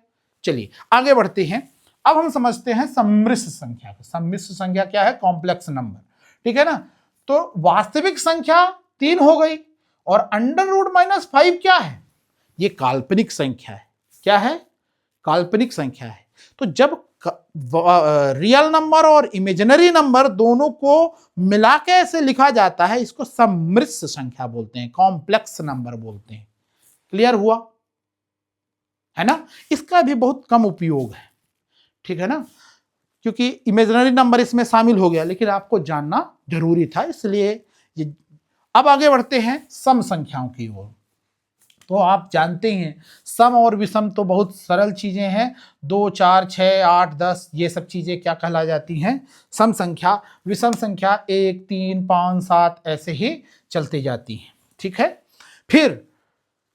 चलिए आगे बढ़ते हैं। अब हम समझते हैं सम्मिश्र संख्या को। सम्मिश्र संख्या क्या है, कॉम्प्लेक्स नंबर, ठीक है ना। तो वास्तविक संख्या 3 हो गई और √-5 क्या है, ये काल्पनिक संख्या है। क्या है, काल्पनिक संख्या है। तो जब रियल नंबर और इमेजिनरी नंबर दोनों को मिला के ऐसे लिखा जाता है, इसको सम्मिश्र संख्या बोलते हैं, कॉम्प्लेक्स नंबर बोलते हैं। क्लियर हुआ है ना। इसका भी बहुत कम उपयोग है, ठीक है ना, क्योंकि इमेजिनरी नंबर इसमें शामिल हो गया, लेकिन आपको जानना जरूरी था, इसलिए ये। अब आगे बढ़ते हैं सम संख्याओं की ओर। तो आप जानते हैं सम और विषम तो बहुत सरल चीजें हैं। 2, 4, 6, 8, 10 ये सब चीजें क्या कहला जाती हैं, सम संख्या। विषम संख्या 1, 3, 5, 7 ऐसे ही चलती जाती हैं, ठीक है। फिर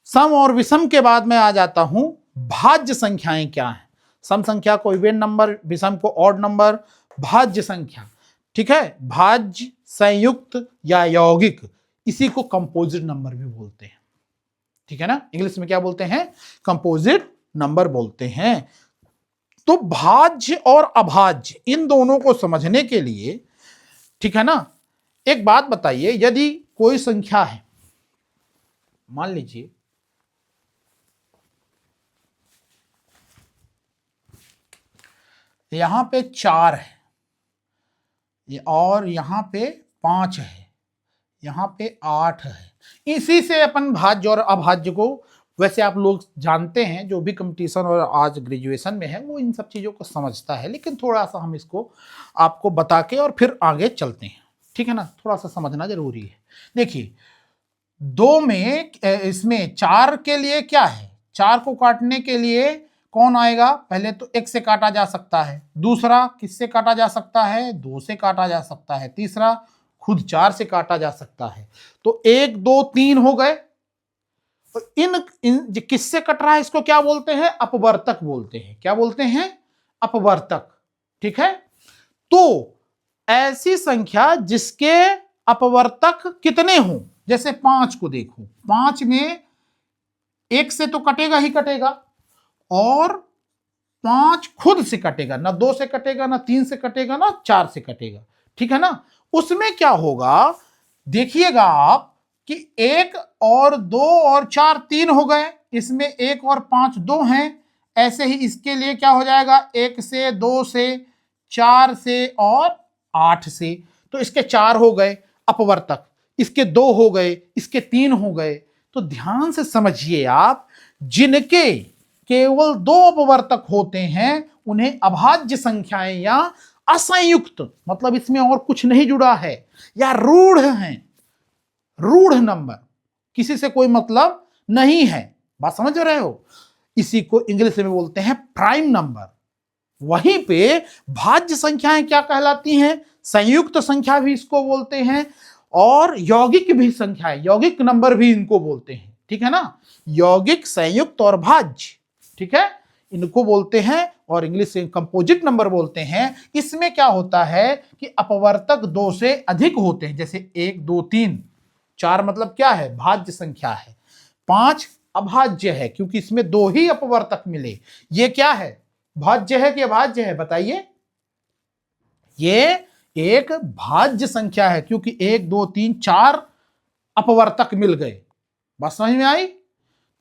सम और विषम के बाद में आ जाता हूं भाज्य संख्याएं क्या हैं। सम संख्या को इवन नंबर, विषम को ऑड नंबर। भाज्य संख्या, ठीक है, भाज्य, संयुक्त या यौगिक, इसी को कंपोजिट नंबर भी बोलते हैं, ठीक है ना। इंग्लिश में क्या बोलते हैं, कंपोजिट नंबर बोलते हैं। तो भाज्य और अभाज्य इन दोनों को समझने के लिए, ठीक है ना, एक बात बताइए, यदि कोई संख्या है, मान लीजिए यहां पे 4 है और यहां पे 5 है, यहां पे 8 है। इसी से अपन भाज्य और अभाज्य को, वैसे आप लोग जानते हैं, जो भी कंपटीशन और आज ग्रेजुएशन में है वो इन सब चीज़ों को समझता है, लेकिन थोड़ा सा हम इसको आपको बता के और फिर आगे चलते हैं, ठीक है ना। थोड़ा सा समझना जरूरी है। देखिए 2 में, इसमें 4 के लिए क्या है, 4 को काटने के लिए कौन आएगा, पहले तो 1 से काटा जा सकता है, दूसरा किससे काटा जा सकता है, 2 से काटा जा सकता है, तीसरा खुद 4 से काटा जा सकता है। तो 1, 2, 3 हो गए। तो इन किससे कट रहा है, इसको क्या बोलते हैं, अपवर्तक बोलते हैं। क्या बोलते हैं, अपवर्तक, ठीक है। तो ऐसी संख्या जिसके अपवर्तक कितने हों, जैसे 5 को देखो, 5 में 1 से तो कटेगा ही कटेगा और 5 खुद से कटेगा, ना 2 से कटेगा, ना 3 से कटेगा, ना 4 से कटेगा, ठीक है ना। उसमें क्या होगा, देखिएगा आप कि 1 और 2 और 4 3 हो गए, इसमें 1 और 5 2 हैं। ऐसे ही इसके लिए क्या हो जाएगा, 1 से, 2 से, 4 से और 8 से। तो इसके 4 हो गए अपवर्तक, इसके 2 हो गए, इसके 3 हो गए। तो ध्यान से समझिए आप, जिनके केवल 2 अपवर्तक होते हैं उन्हें अभाज्य संख्याएं या असंयुक्त, मतलब इसमें और कुछ नहीं जुड़ा है, या रूढ़ हैं, रूढ़ नंबर, किसी से कोई मतलब नहीं है, बात समझ रहे हो, इसी को इंग्लिश में बोलते हैं प्राइम नंबर। वहीं पे भाज्य संख्याएं क्या कहलाती हैं, संयुक्त संख्या भी इसको बोलते हैं और यौगिक भी संख्याएं, यौगिक नंबर भी इनको बोलते हैं, ठीक है ना। यौगिक, संयुक्त और भाज्य, ठीक है, इनको बोलते हैं और इंग्लिश से कंपोजिट नंबर बोलते हैं। इसमें क्या होता है कि अपवर्तक 2 से अधिक होते हैं, जैसे 1, 2, 3, 4 मतलब क्या है, भाज्य संख्या है, 5 अभाज्य है क्योंकि इसमें 2 ही अपवर्तक मिले। ये क्या है, भाज्य है कि अभाज्य है, बताइए। ये एक भाज्य संख्या है क्योंकि 1, 2, 3, 4 अपवर्तक मिल गए, बात समझ में आई।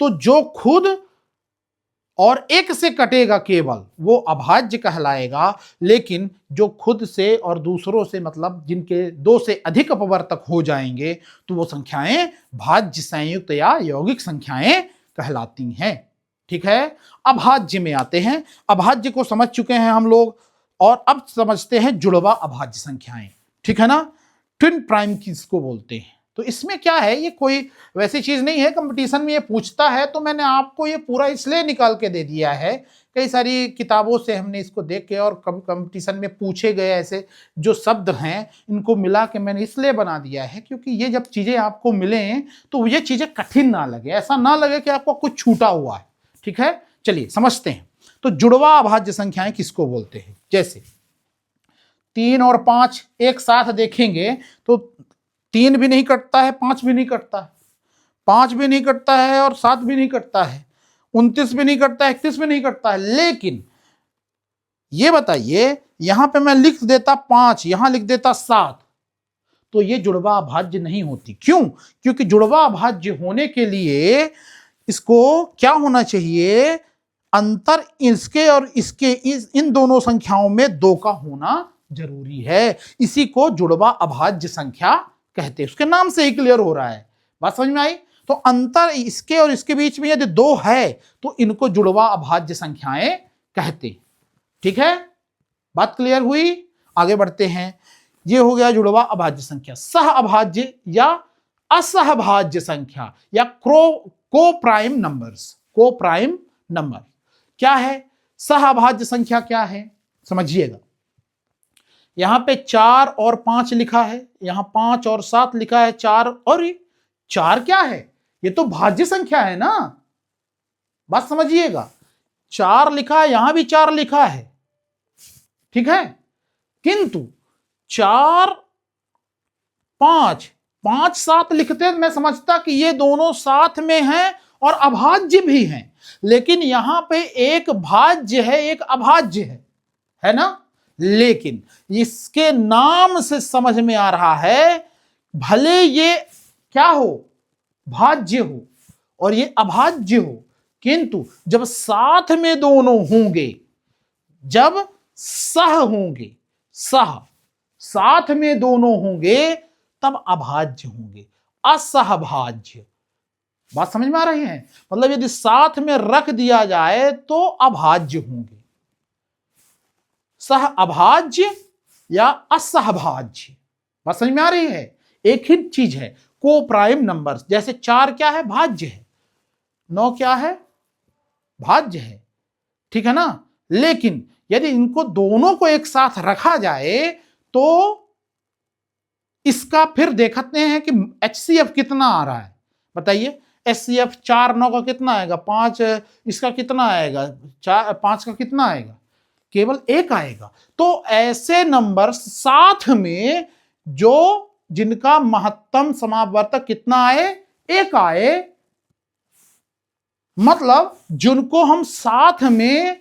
तो जो खुद और 1 से कटेगा केवल, वो अभाज्य कहलाएगा, लेकिन जो खुद से और दूसरों से, मतलब जिनके 2 से अधिक अपवर्तक हो जाएंगे, तो वो संख्याएं भाज्य, संयुक्त या यौगिक संख्याएं कहलाती हैं। ठीक है। अभाज्य में आते हैं। अभाज्य को समझ चुके हैं हम लोग, और अब समझते हैं जुड़वा अभाज्य संख्याएं, ठीक है ना। ट्विन प्राइम किसको बोलते हैं? तो इसमें क्या है, ये कोई वैसी चीज नहीं है, कंपटीशन में ये पूछता है तो मैंने आपको ये पूरा इसलिए निकाल के दे दिया है, कई सारी किताबों से हमने इसको देख के और कंपटीशन में पूछे गए ऐसे जो शब्द हैं इनको मिला के मैंने इसलिए बना दिया है, क्योंकि ये जब चीजें आपको मिलें तो ये चीजें कठिन ना लगे, ऐसा ना लगे कि आपको कुछ छूटा हुआ है, ठीक है। चलिए समझते हैं। तो जुड़वा अभाज्य संख्याएं किसको बोलते हैं? जैसे 3 और 5 एक साथ देखेंगे तो 3 भी नहीं कटता है, 5 भी नहीं कटता है, 5 भी नहीं कटता है और 7 भी नहीं कटता है, 29 भी नहीं कटता है, 31 भी नहीं कटता है। लेकिन ये बताइए, यहां पे मैं लिख देता 5, यहां लिख देता 7, तो ये जुड़वा अभाज्य नहीं होती। क्यों? क्योंकि जुड़वा अभाज्य होने के लिए इसको क्या होना चाहिए, अंतर इसके और इसके इन दोनों संख्याओं में 2 का होना जरूरी है। इसी को जुड़वा अभाज्य संख्या कहते हैं। उसके नाम से ही क्लियर हो रहा है, बात समझ में आई। तो अंतर इसके और इसके बीच में यदि 2 है तो इनको जुड़वा अभाज्य संख्याएं कहते हैं, ठीक है। बात क्लियर हुई? आगे बढ़ते हैं। ये हो गया जुड़वा अभाज्य संख्या। सह अभाज्य या असहभाज्य संख्या या को प्राइम नंबर्स। को प्राइम नंबर क्या है? सह अभाज्य संख्या क्या है समझिएगा। यहां पे 4 और 5 लिखा है, यहां 5 और 7 लिखा है, 4 और 4 क्या है? ये तो भाज्य संख्या है ना, बात समझिएगा। 4 लिखा है, यहां भी 4 लिखा है, ठीक है। किंतु 4 5 5 7 लिखते मैं समझता कि ये दोनों साथ में हैं और अभाज्य भी हैं, लेकिन यहां पे एक भाज्य है एक अभाज्य है ना। लेकिन इसके नाम से समझ में आ रहा है, भले ये क्या हो, भाज्य हो और ये अभाज्य हो, किंतु जब साथ में दोनों होंगे, जब सह होंगे, सह साथ में दोनों होंगे तब अभाज्य होंगे, असहभाज्य। बात समझ में आ रही है? मतलब यदि साथ में रख दिया जाए तो अभाज्य होंगे, सह अभाज्य या असहभाज्य। बात समझ में आ रही है? एक ही चीज है। को प्राइम नंबर्स, जैसे 4 क्या है, भाज्य है, 9 क्या है, भाज्य है, ठीक है ना। लेकिन यदि इनको दोनों को एक साथ रखा जाए तो इसका फिर देखते हैं कि HCF कितना आ रहा है, बताइए। HCF 4 9 का कितना आएगा, 5 इसका कितना आएगा, 4 5 का कितना आएगा, केवल 1 आएगा। तो ऐसे नंबर साथ में जो जिनका महत्तम समावर्तक कितना आए, 1 आए, मतलब जिनको हम साथ में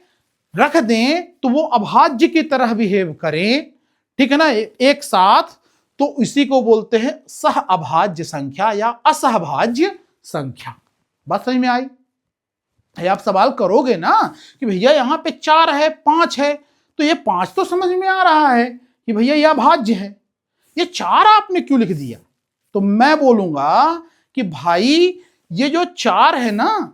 रख दें तो वो अभाज्य की तरह बिहेव करें, ठीक है ना, एक साथ, तो इसी को बोलते हैं सह अभाज्य संख्या या असहभाज्य संख्या। बात समझ में आई? आप सवाल करोगे ना कि भैया यहां पे 4 है 5 है, तो ये 5 तो समझ में आ रहा है कि भैया यह भाज्य है, ये 4 आपने क्यों लिख दिया? तो मैं बोलूंगा कि भाई ये जो 4 है ना,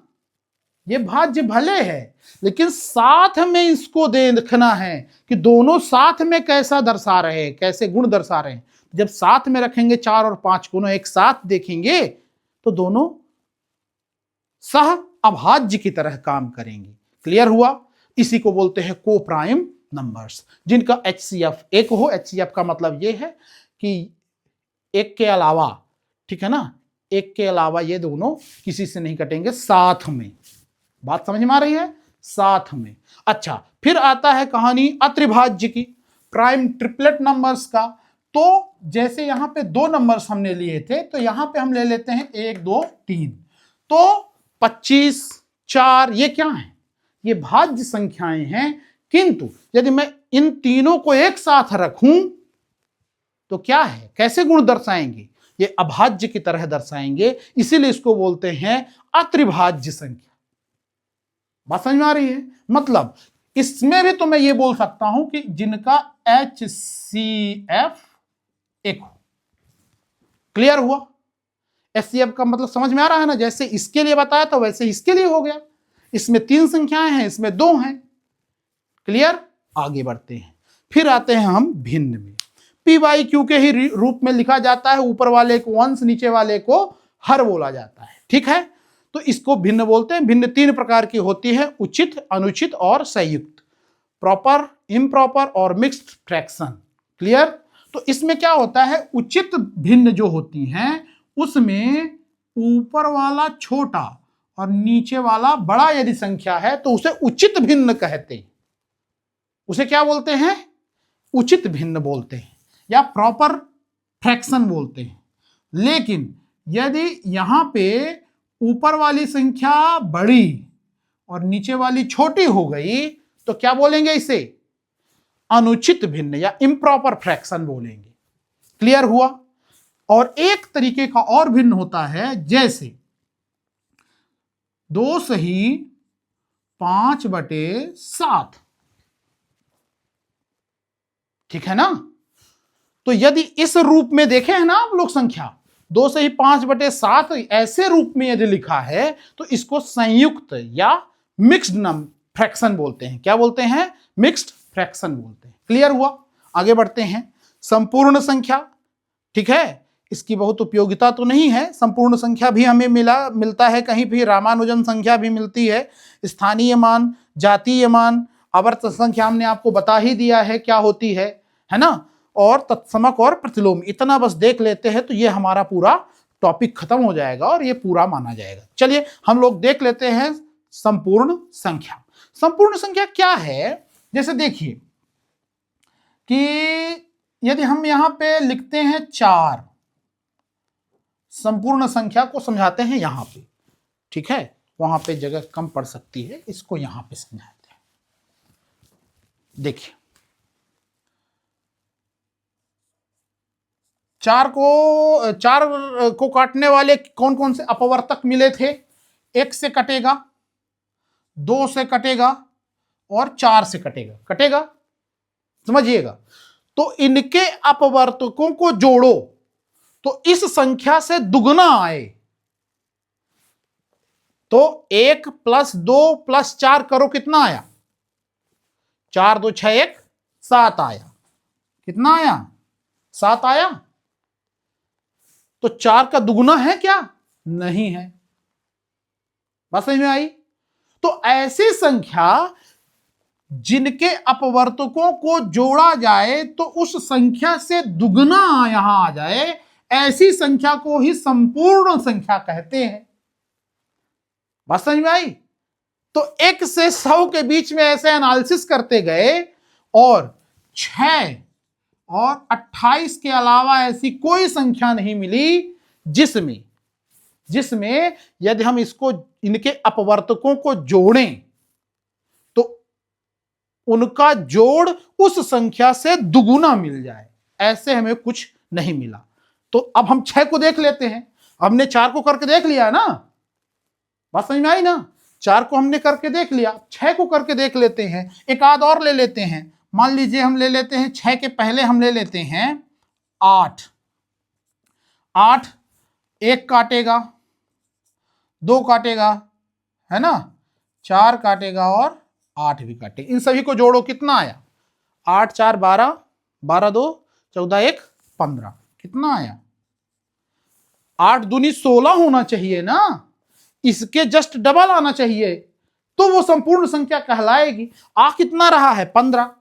ये भाज्य भले है, लेकिन साथ में इसको देखना है कि दोनों साथ में कैसा दर्शा रहे हैं, कैसे गुण दर्शा रहे हैं। जब साथ में रखेंगे 4 और 5 को एक साथ देखेंगे तो दोनों सह अभाज्य की तरह काम करेंगे। क्लियर हुआ? इसी को बोलते हैं को प्राइम नंबर्स, जिनका HCF 1 हो। HCF का मतलब यह है कि एक के अलावा, ठीक है ना, एक के अलावा ये दोनों किसी से नहीं कटेंगे, साथ में। बात समझ में आ रही है? साथ में। अच्छा, फिर आता है कहानी अत्रिभाज्य की, प्राइम ट्रिपलेट नंबर्स का। तो जैसे यहां पे 2 नंबर्स हमने लिए थे, तो यहां पे हम ले लेते हैं 1 2 3, तो 25 4 ये क्या है, ये भाज्य संख्याएं हैं। किंतु यदि मैं इन तीनों को एक साथ रखूं तो क्या है, कैसे गुण दर्शाएंगे, ये अभाज्य की तरह दर्शाएंगे, इसीलिए इसको बोलते हैं अत्रिभाज्य संख्या। बात समझ में आ रही है? मतलब इसमें भी तो मैं ये बोल सकता हूं कि जिनका HCF 1 हो। क्लियर हुआ? HCF का मतलब समझ में आ रहा है ना? जैसे इसके लिए बताया था वैसे इसके लिए हो गया। इसमें 3 संख्याएं हैं, इसमें 2 हैं। क्लियर? आगे बढ़ते हैं, फिर आते हैं हम भिन्न में। पी वाई क्यू के ही रूप में लिखा जाता है, ऊपर वाले को अंश, नीचे वाले को हर बोला जाता है। ठीक है, तो इसको भिन्न बोलते हैं। भिन्न 3 प्रकार की होती है, उचित, अनुचित और संयुक्त, प्रॉपर, इम्प्रॉपर और मिक्स्ड फ्रैक्शन। क्लियर? तो इसमें क्या होता है, उचित भिन्न जो होती हैं उसमें ऊपर वाला छोटा और नीचे वाला बड़ा यदि संख्या है तो उसे उचित भिन्न कहते हैं। उसे क्या बोलते हैं? उचित भिन्न बोलते हैं या प्रॉपर फ्रैक्शन बोलते हैं। लेकिन यदि यहां पे ऊपर वाली संख्या बड़ी और नीचे वाली छोटी हो गई तो क्या बोलेंगे? इसे अनुचित भिन्न या इम्प्रॉपर फ्रैक्शन बोलेंगे। क्लियर हुआ? और एक तरीके का और भिन्न होता है, जैसे 2 सही 5/7। ठीक है ना? तो यदि इस रूप में देखे हैं ना आप लोग संख्या 2 सही 5/7 ऐसे रूप में यदि लिखा है तो इसको संयुक्त या मिक्स्ड नंबर फ्रैक्शन बोलते हैं। क्या बोलते हैं? मिक्स्ड फ्रैक्शन बोलते हैं। क्लियर हुआ? आगे बढ़ते हैं। संपूर्ण संख्या। ठीक है, इसकी बहुत उपयोगिता तो नहीं है। संपूर्ण संख्या भी हमें मिलता है कहीं भी, रामानुजन संख्या भी मिलती है, स्थानीय मान, जातीय मान, आवर्त संख्या हमने आपको बता ही दिया है क्या होती है ना, और तत्समक और प्रतिलोम। इतना बस देख लेते हैं तो ये हमारा पूरा टॉपिक खत्म हो जाएगा और ये पूरा माना जाएगा। चलिए हम लोग देख लेते हैं संपूर्ण संख्या। संपूर्ण संख्या क्या है? जैसे देखिए कि यदि हम यहां पे लिखते हैं 4, संपूर्ण संख्या को समझाते हैं यहां पे। ठीक है, वहां पे जगह कम पड़ सकती है, इसको यहां पे समझाते हैं। देखिए 4 को काटने वाले कौन कौन से अपवर्तक मिले थे? 1 से कटेगा, 2 से कटेगा और 4 से कटेगा। समझिएगा, तो इनके अपवर्तकों को जोड़ो तो इस संख्या से दुगना आए तो 1 + 2 + 4 करो, कितना आया? 4 2 6 1 7 आया। कितना आया? 7 आया। तो 4 का दुगुना है क्या? नहीं है। बात समझ में आई? तो ऐसी संख्या जिनके अपवर्तकों को जोड़ा जाए तो उस संख्या से दुगना यहां आ जाए, ऐसी संख्या को ही संपूर्ण संख्या कहते हैं। बात समझ में आई? तो 1 से 100 के बीच में ऐसे एनालिसिस करते गए और 6 और 28 के अलावा ऐसी कोई संख्या नहीं मिली जिसमें यदि हम इनके अपवर्तकों को जोड़ें तो उनका जोड़ उस संख्या से दुगुना मिल जाए। ऐसे हमें कुछ नहीं मिला। तो अब हम 6 को देख लेते हैं। हमने 4 को करके देख लिया ना, बात समझ में आई ना? 4 को हमने करके देख लिया, 6 को करके देख लेते हैं। एक आध और ले लेते हैं। मान लीजिए हम ले लेते हैं 6 के पहले हम ले लेते हैं 8। 8 1 काटेगा, 2 काटेगा, है ना, 4 काटेगा और 8 भी काटेगा। इन सभी को जोड़ो, कितना आया? 8 4 12, 12 2 14 1 15। कितना आया? 8 दूनी 16 होना चाहिए ना, इसके जस्ट डबल आना चाहिए तो वो संपूर्ण संख्या कहलाएगी। आ कितना रहा है? 15।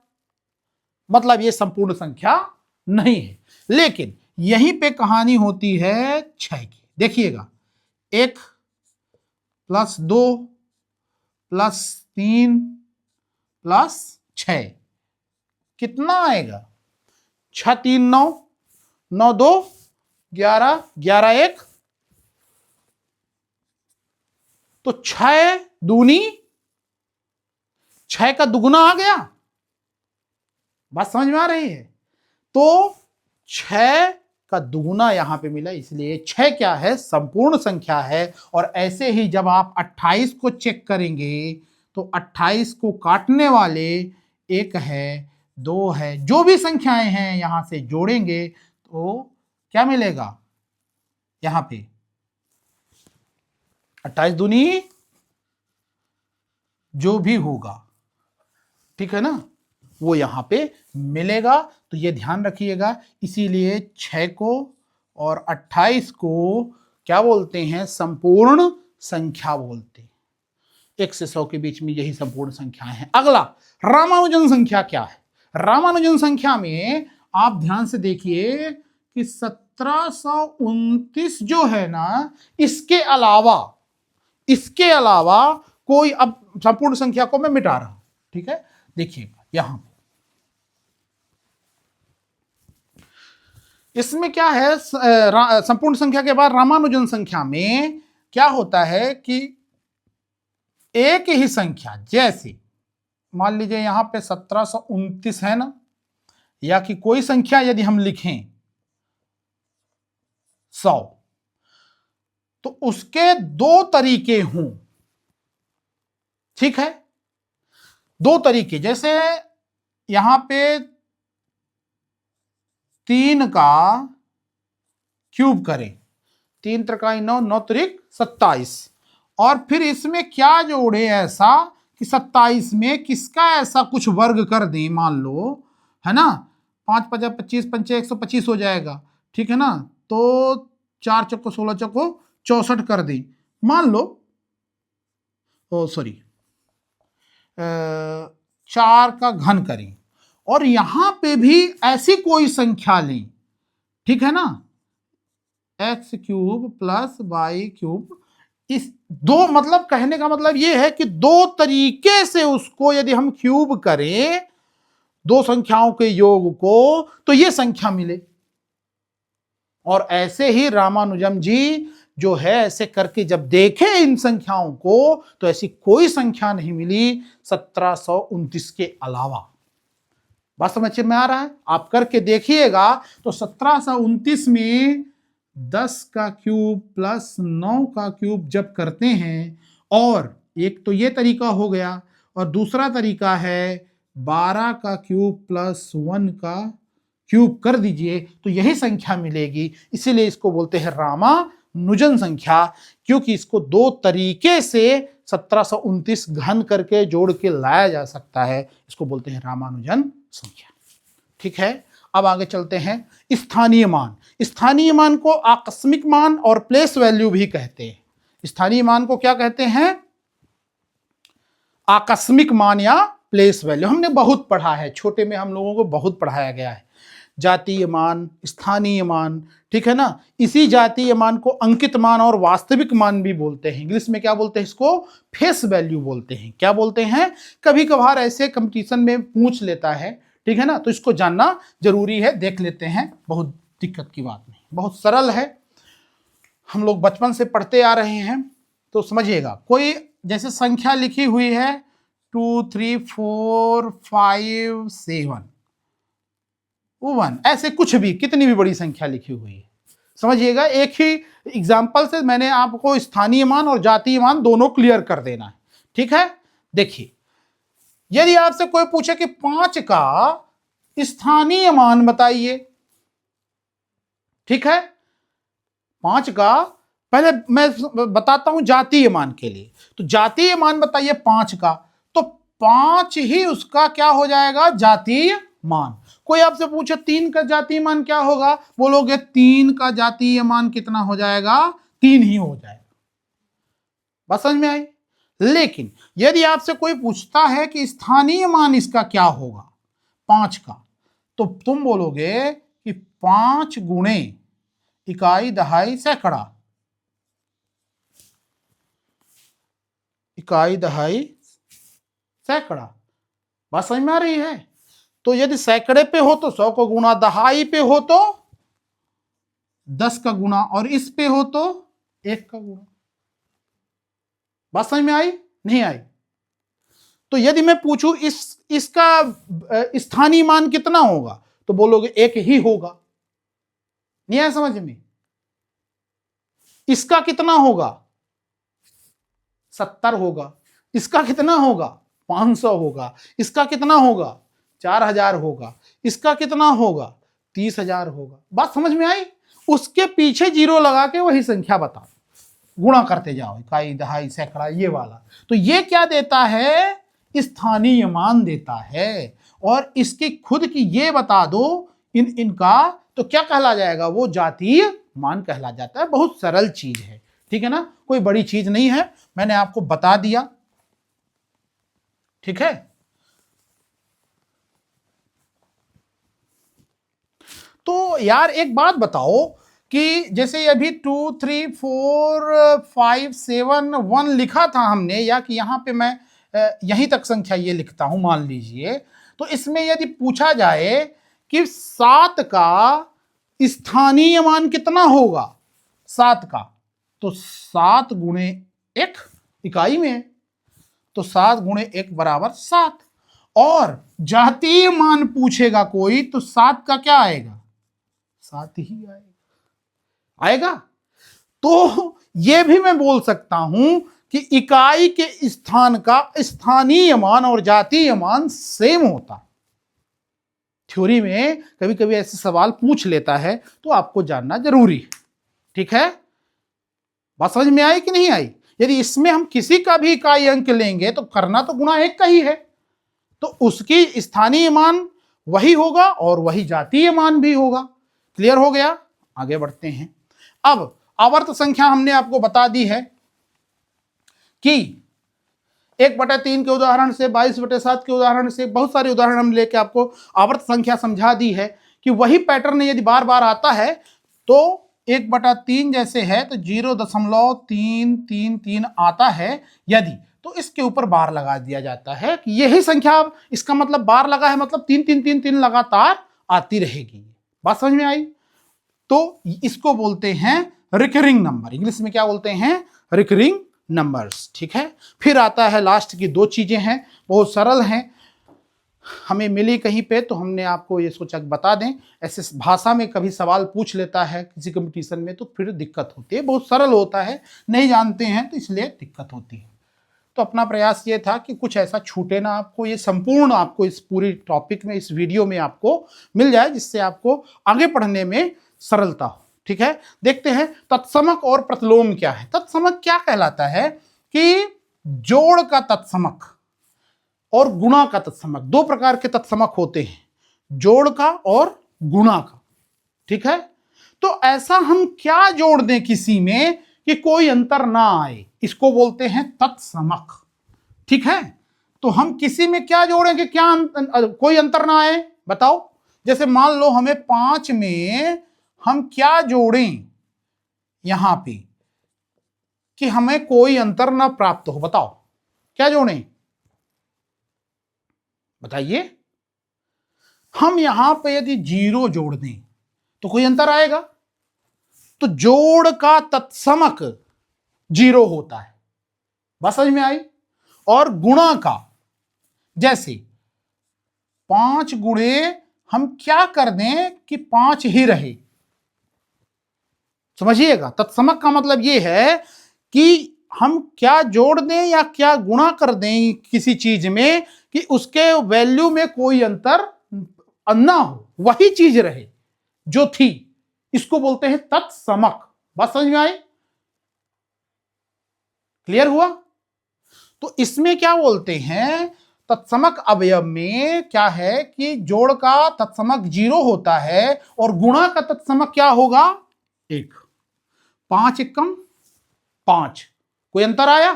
मतलब ये संपूर्ण संख्या नहीं है। लेकिन यहीं पे कहानी होती है 6 की। देखिएगा, 1 + 2 + 3 + 6 कितना आएगा? 6 3 9, 9 2 11, 11 1, तो 6 दूनी 6 का दुगुना आ गया। बात समझ में आ रही है? तो 6 का दुगुना यहां पे मिला, इसलिए 6 क्या है? संपूर्ण संख्या है। और ऐसे ही जब आप 28 को चेक करेंगे तो 28 को काटने वाले 1 है, 2 है, जो भी संख्याएं हैं यहां से जोड़ेंगे तो क्या मिलेगा? यहां पे 28 दूनी जो भी होगा, ठीक है ना, वो यहां पे मिलेगा। तो ये ध्यान रखिएगा। इसीलिए 6 को और 28 को क्या बोलते हैं? संपूर्ण संख्या बोलते हैं। 1 से 100 के बीच में यही संपूर्ण संख्याएं हैं। अगला रामानुजन संख्या क्या है? रामानुजन संख्या में आप ध्यान से देखिए कि 1729 जो है ना, इसके अलावा कोई, अब संपूर्ण संख्या को मैं मिटा रहा हूं, ठीक है, देखिएगा यहां पे इसमें क्या है, संपूर्ण संख्या के बाद रामानुजन संख्या में क्या होता है कि एक ही संख्या, जैसे मान लीजिए यहां पे 1729 है ना, या कि कोई संख्या यदि हम लिखें 100, तो उसके 2 तरीके हों, ठीक है, 2 तरीके। जैसे यहां पे 3 का क्यूब करें, 3 त्रिकाई 9, 9 त्रिक 27, और फिर इसमें क्या जोड़े ऐसा कि 27 में किसका ऐसा कुछ वर्ग कर दें, मान लो, है ना, 5 5 25 पंचे 125 हो जाएगा, ठीक है ना, तो 4 चौको 16 चौको 64 कर दें, मान लो, ओ सॉरी 4 का घन करें, और यहां पे भी ऐसी कोई संख्या लें, ठीक है ना, x cube plus y cube, इस 2, मतलब कहने का मतलब यह है कि 2 तरीके से उसको यदि हम क्यूब करें 2 संख्याओं के योग को, तो यह संख्या मिले। और ऐसे ही रामानुजम जी जो है, ऐसे करके जब देखे इन संख्याओं को, तो ऐसी कोई संख्या नहीं मिली 1729 के अलावा। बात समझ में आ रहा है? आप करके देखिएगा तो 1729 में 10 का क्यूब प्लस 9 का क्यूब जब करते हैं, और एक तो ये तरीका हो गया, और दूसरा तरीका है 12 का क्यूब प्लस 1 का क्यूब कर दीजिए, तो यही संख्या मिलेगी। इसीलिए इसको बोलते हैं रामानुजन संख्या, क्योंकि इसको 2 तरीके से 1729 घन करके जोड़ के लाया जा सकता है। इसको बोलते हैं रामानुजन संख्या, ठीक है। अब आगे चलते हैं। स्थानीय मान, स्थानीय मान को आकस्मिक मान और प्लेस वैल्यू भी कहते हैं। स्थानीय मान को क्या कहते हैं? आकस्मिक मान या प्लेस वैल्यू। हमने बहुत पढ़ा है, छोटे में हम लोगों को बहुत पढ़ाया गया है। जातीय मान, स्थानीय मान, ठीक है ना। इसी जातीय मान को अंकित मान और वास्तविक मान भी बोलते हैं। इंग्लिश में क्या बोलते हैं? इसको फेस वैल्यू बोलते हैं। क्या बोलते हैं? कभी कभार ऐसे कंपटीशन में पूछ लेता है, ठीक है ना, तो इसको जानना जरूरी है, देख लेते हैं, बहुत दिक्कत की बात नहीं, बहुत सरल है, हम लोग बचपन से पढ़ते आ रहे हैं, तो समझिएगा। कोई जैसे संख्या लिखी हुई है 2 3 4 5 7 1, ऐसे कुछ भी, कितनी भी बड़ी संख्या लिखी हुई है, समझिएगा। एक ही एग्जाम्पल से मैंने आपको स्थानीय मान और जातीय मान दोनों क्लियर कर देना है, ठीक है। देखिए, यदि आपसे कोई पूछे कि 5 का स्थानीय मान बताइए, ठीक है, 5 का, पहले मैं बताता हूं जातीय मान के लिए। तो जातीय मान बताइए 5 का, तो 5 ही उसका क्या हो जाएगा? जातीय मान। कोई आपसे पूछे 3 का जातीय मान क्या होगा, बोलोगे 3 का जातीय मान कितना हो जाएगा? 3 ही हो जाएगा। बात समझ में आई? लेकिन यदि आपसे कोई पूछता है कि स्थानीय मान इसका क्या होगा 5 का, तो तुम बोलोगे कि 5 गुणे इकाई दहाई सैकड़ा, इकाई दहाई सैकड़ा। बात समझ में आ रही है? तो यदि सैकड़े पे हो तो 100 का गुणा, दहाई पे हो तो 10 का गुणा, और इस पे हो तो 1 का गुणा। बात समझ में आई? नहीं आई? तो यदि मैं पूछूं इसका स्थानीय मान कितना होगा, तो बोलोगे 1 ही होगा। नहीं आया समझ में? इसका कितना होगा? 70 होगा। इसका कितना होगा? 500 होगा। इसका कितना होगा? 4000 होगा। इसका कितना होगा? 30,000 होगा। बात समझ में आई? उसके पीछे जीरो लगा के वही संख्या बता। गुणा करते जाओ, इकाई, दहाई, सैकड़ा, ये वाला। तो ये क्या देता है? स्थानीय मान देता है। और इसकी खुद की ये बता दो इनका, तो क्या कहला जाएगा? वो जातीय मान कहला जाता है। बहुत सरल चीज है, ठीक है ना, कोई बड़ी चीज नहीं है, मैंने आपको बता दिया, ठीक है। तो यार एक बात बताओ कि जैसे अभी 2 3 4 5 7 1 लिखा था हमने, या कि यहां पे मैं यहीं तक संख्या ये लिखता हूं मान लीजिए, तो इसमें यदि पूछा जाए कि 7 का स्थानीय मान कितना होगा 7 का, तो 7 गुणे 1 इकाई में, तो 7 गुणे 1 बराबर 7। और जातीय मान पूछेगा कोई तो 7 का क्या आएगा? 7 ही आएगा। तो ये भी मैं बोल सकता हूं कि इकाई के स्थान का स्थानीय मान और जातीय मान सेम होता है। थ्योरी में कभी कभी ऐसे सवाल पूछ लेता है, तो आपको जानना जरूरी है, ठीक है। बात समझ में आई कि नहीं आई? यदि इसमें हम किसी का भी इकाई अंक लेंगे तो करना तो गुणा 1 का ही है, तो उसकी स्थानीय मान वही होगा और वही जातीय मान भी होगा। क्लियर हो गया? आगे बढ़ते हैं। अब आवर्त संख्या हमने आपको बता दी है कि 1/3 के उदाहरण से, 22/7 के उदाहरण से, बहुत सारे उदाहरण हम लेके आपको आवर्त संख्या समझा दी है कि वही पैटर्न यदि बार बार आता है तो 1/3 जैसे है तो 0.333 आता है यदि, तो इसके ऊपर बार लगा दिया जाता है कि यही संख्या, इसका मतलब बार लगा है मतलब 3 3 3 3 लगातार आती रहेगी। बात समझ में आई? तो इसको बोलते हैं रिकरिंग नंबर, इंग्लिश में क्या बोलते हैं? रिकरिंग नंबर्स, ठीक है। फिर आता है लास्ट की 2 चीजें हैं, बहुत सरल हैं, हमें मिली कहीं पे तो हमने आपको ये सोचा बता दें। ऐसे भाषा में कभी सवाल पूछ लेता है किसी कंपटीशन में तो फिर दिक्कत होती है, बहुत सरल होता है, नहीं जानते हैं तो इसलिए दिक्कत होती है। तो अपना प्रयास ये था कि कुछ ऐसा छूटे ना आपको, ये संपूर्ण आपको इस पूरी टॉपिक में, इस वीडियो में आपको मिल जाए, जिससे आपको आगे पढ़ने में सरलता हो, ठीक है। देखते हैं तत्समक और प्रतिलोम क्या है। तत्समक क्या कहलाता है कि जोड़ का तत्समक और गुणा का तत्समक, 2 प्रकार के तत्समक होते हैं, जोड़ का और गुणा का, ठीक है। तो ऐसा हम क्या जोड़ दें किसी में कि कोई अंतर ना आए, इसको बोलते हैं तत्समक, ठीक है। तो हम किसी में क्या जोड़ेंगे, क्या कोई अंतर ना आए, बताओ। जैसे मान लो हमें 5 में हम क्या जोड़ें यहां पे कि हमें कोई अंतर ना प्राप्त हो, बताओ क्या जोड़ें, बताइए। हम यहां पे यदि 0 जोड़ दें तो कोई अंतर आएगा? तो जोड़ का तत्समक 0 होता है, बात समझ में आई। और गुणा का, जैसे 5 गुणे हम क्या कर दें कि 5 ही रहे, समझिएगा। तत्समक का मतलब यह है कि हम क्या जोड़ दें या क्या गुणा कर दें किसी चीज में कि उसके वैल्यू में कोई अंतर ना हो, वही चीज रहे जो थी, इसको बोलते हैं तत्समक। बात समझ में आई? क्लियर हुआ? तो इसमें क्या बोलते हैं, तत्समक अवयव में क्या है कि जोड़ का तत्समक 0 होता है और गुणा का तत्समक क्या होगा? 1। 5 एकम 5, कोई अंतर आया?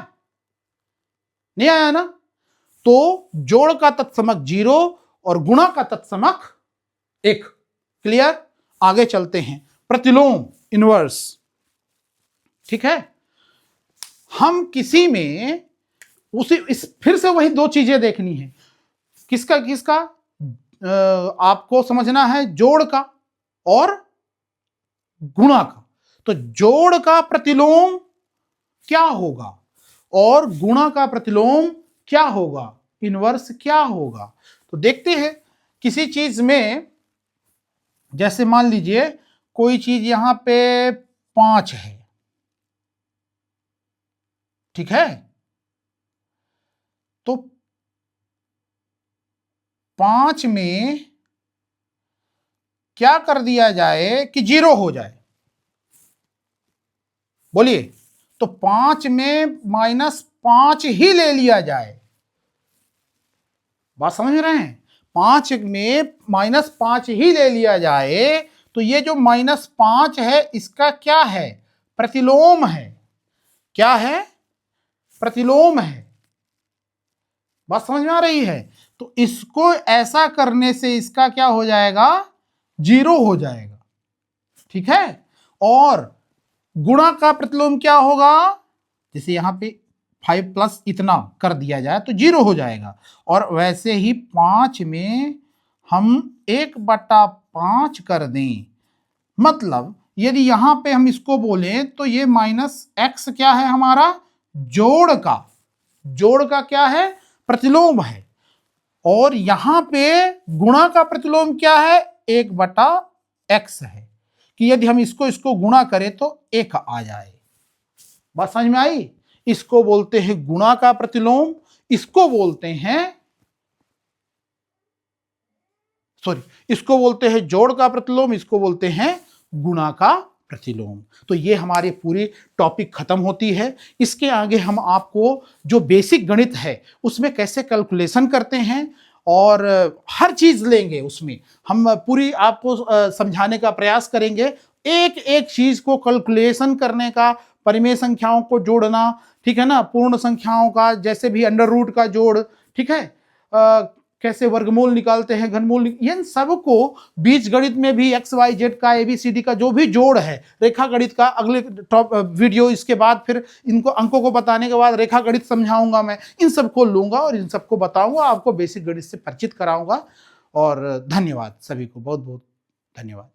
नहीं आया ना। तो जोड़ का तत्समक 0 और गुणा का तत्समक 1। क्लियर? आगे चलते हैं। प्रतिलोम, इनवर्स, ठीक है। हम किसी में फिर से वही 2 चीजें देखनी है, किसका किसका आपको समझना है, जोड़ का और गुणा का। तो जोड़ का प्रतिलोम क्या होगा और गुणा का प्रतिलोम क्या होगा, इनवर्स क्या होगा। तो देखते हैं किसी चीज में, जैसे मान लीजिए कोई चीज यहां पे 5 है, ठीक है। तो 5 में क्या कर दिया जाए कि 0 हो जाए, बोलिए। तो 5 में -5 ही ले लिया जाए। बात समझ रहे हैं? 5 में -5 ही ले लिया जाए तो ये जो -5 है इसका क्या है? प्रतिलोम है। क्या है? प्रतिलोम है। बात समझ में आ रही है? तो इसको ऐसा करने से इसका क्या हो जाएगा? 0 हो जाएगा। ठीक है। और गुणा का प्रतिलोम क्या होगा? जैसे यहां पे 5 प्लस इतना कर दिया जाए तो 0 हो जाएगा। और वैसे ही 5 में हम 1/5 कर दें, मतलब यदि यहां पे हम इसको बोलें तो ये -x क्या है हमारा? जोड़ का क्या है? प्रतिलोम है। और यहां पे गुणा का प्रतिलोम क्या है? 1/x है, कि यदि हम इसको गुणा करें तो 1 आ जाए। बात समझ में आई? इसको बोलते हैं गुणा का प्रतिलोम, इसको बोलते हैं जोड़ का प्रतिलोम, इसको बोलते हैं गुणा का प्रतिलोम। तो ये हमारी पूरी टॉपिक खत्म होती है। इसके आगे हम आपको जो बेसिक गणित है उसमें कैसे कैलकुलेशन करते हैं और हर चीज लेंगे, उसमें हम पूरी आपको समझाने का प्रयास करेंगे। एक एक चीज को कैलकुलेशन करने का, परिमेय संख्याओं को जोड़ना, ठीक है ना, पूर्ण संख्याओं का जैसे भी अंडर रूट का जोड़, ठीक है, कैसे वर्गमूल निकालते हैं, घनमूल, इन सबको बीज गणित में भी एक्स वाई जेड का, एबीसीडी का जो भी जोड़ है, रेखा गणित का अगले टॉप वीडियो, इसके बाद फिर इनको अंकों को बताने के बाद रेखा गणित समझाऊंगा मैं, इन सबको लूंगा और इन सबको बताऊंगा, आपको बेसिक गणित से परिचित कराऊंगा। और धन्यवाद सभी को, बहुत बहुत धन्यवाद।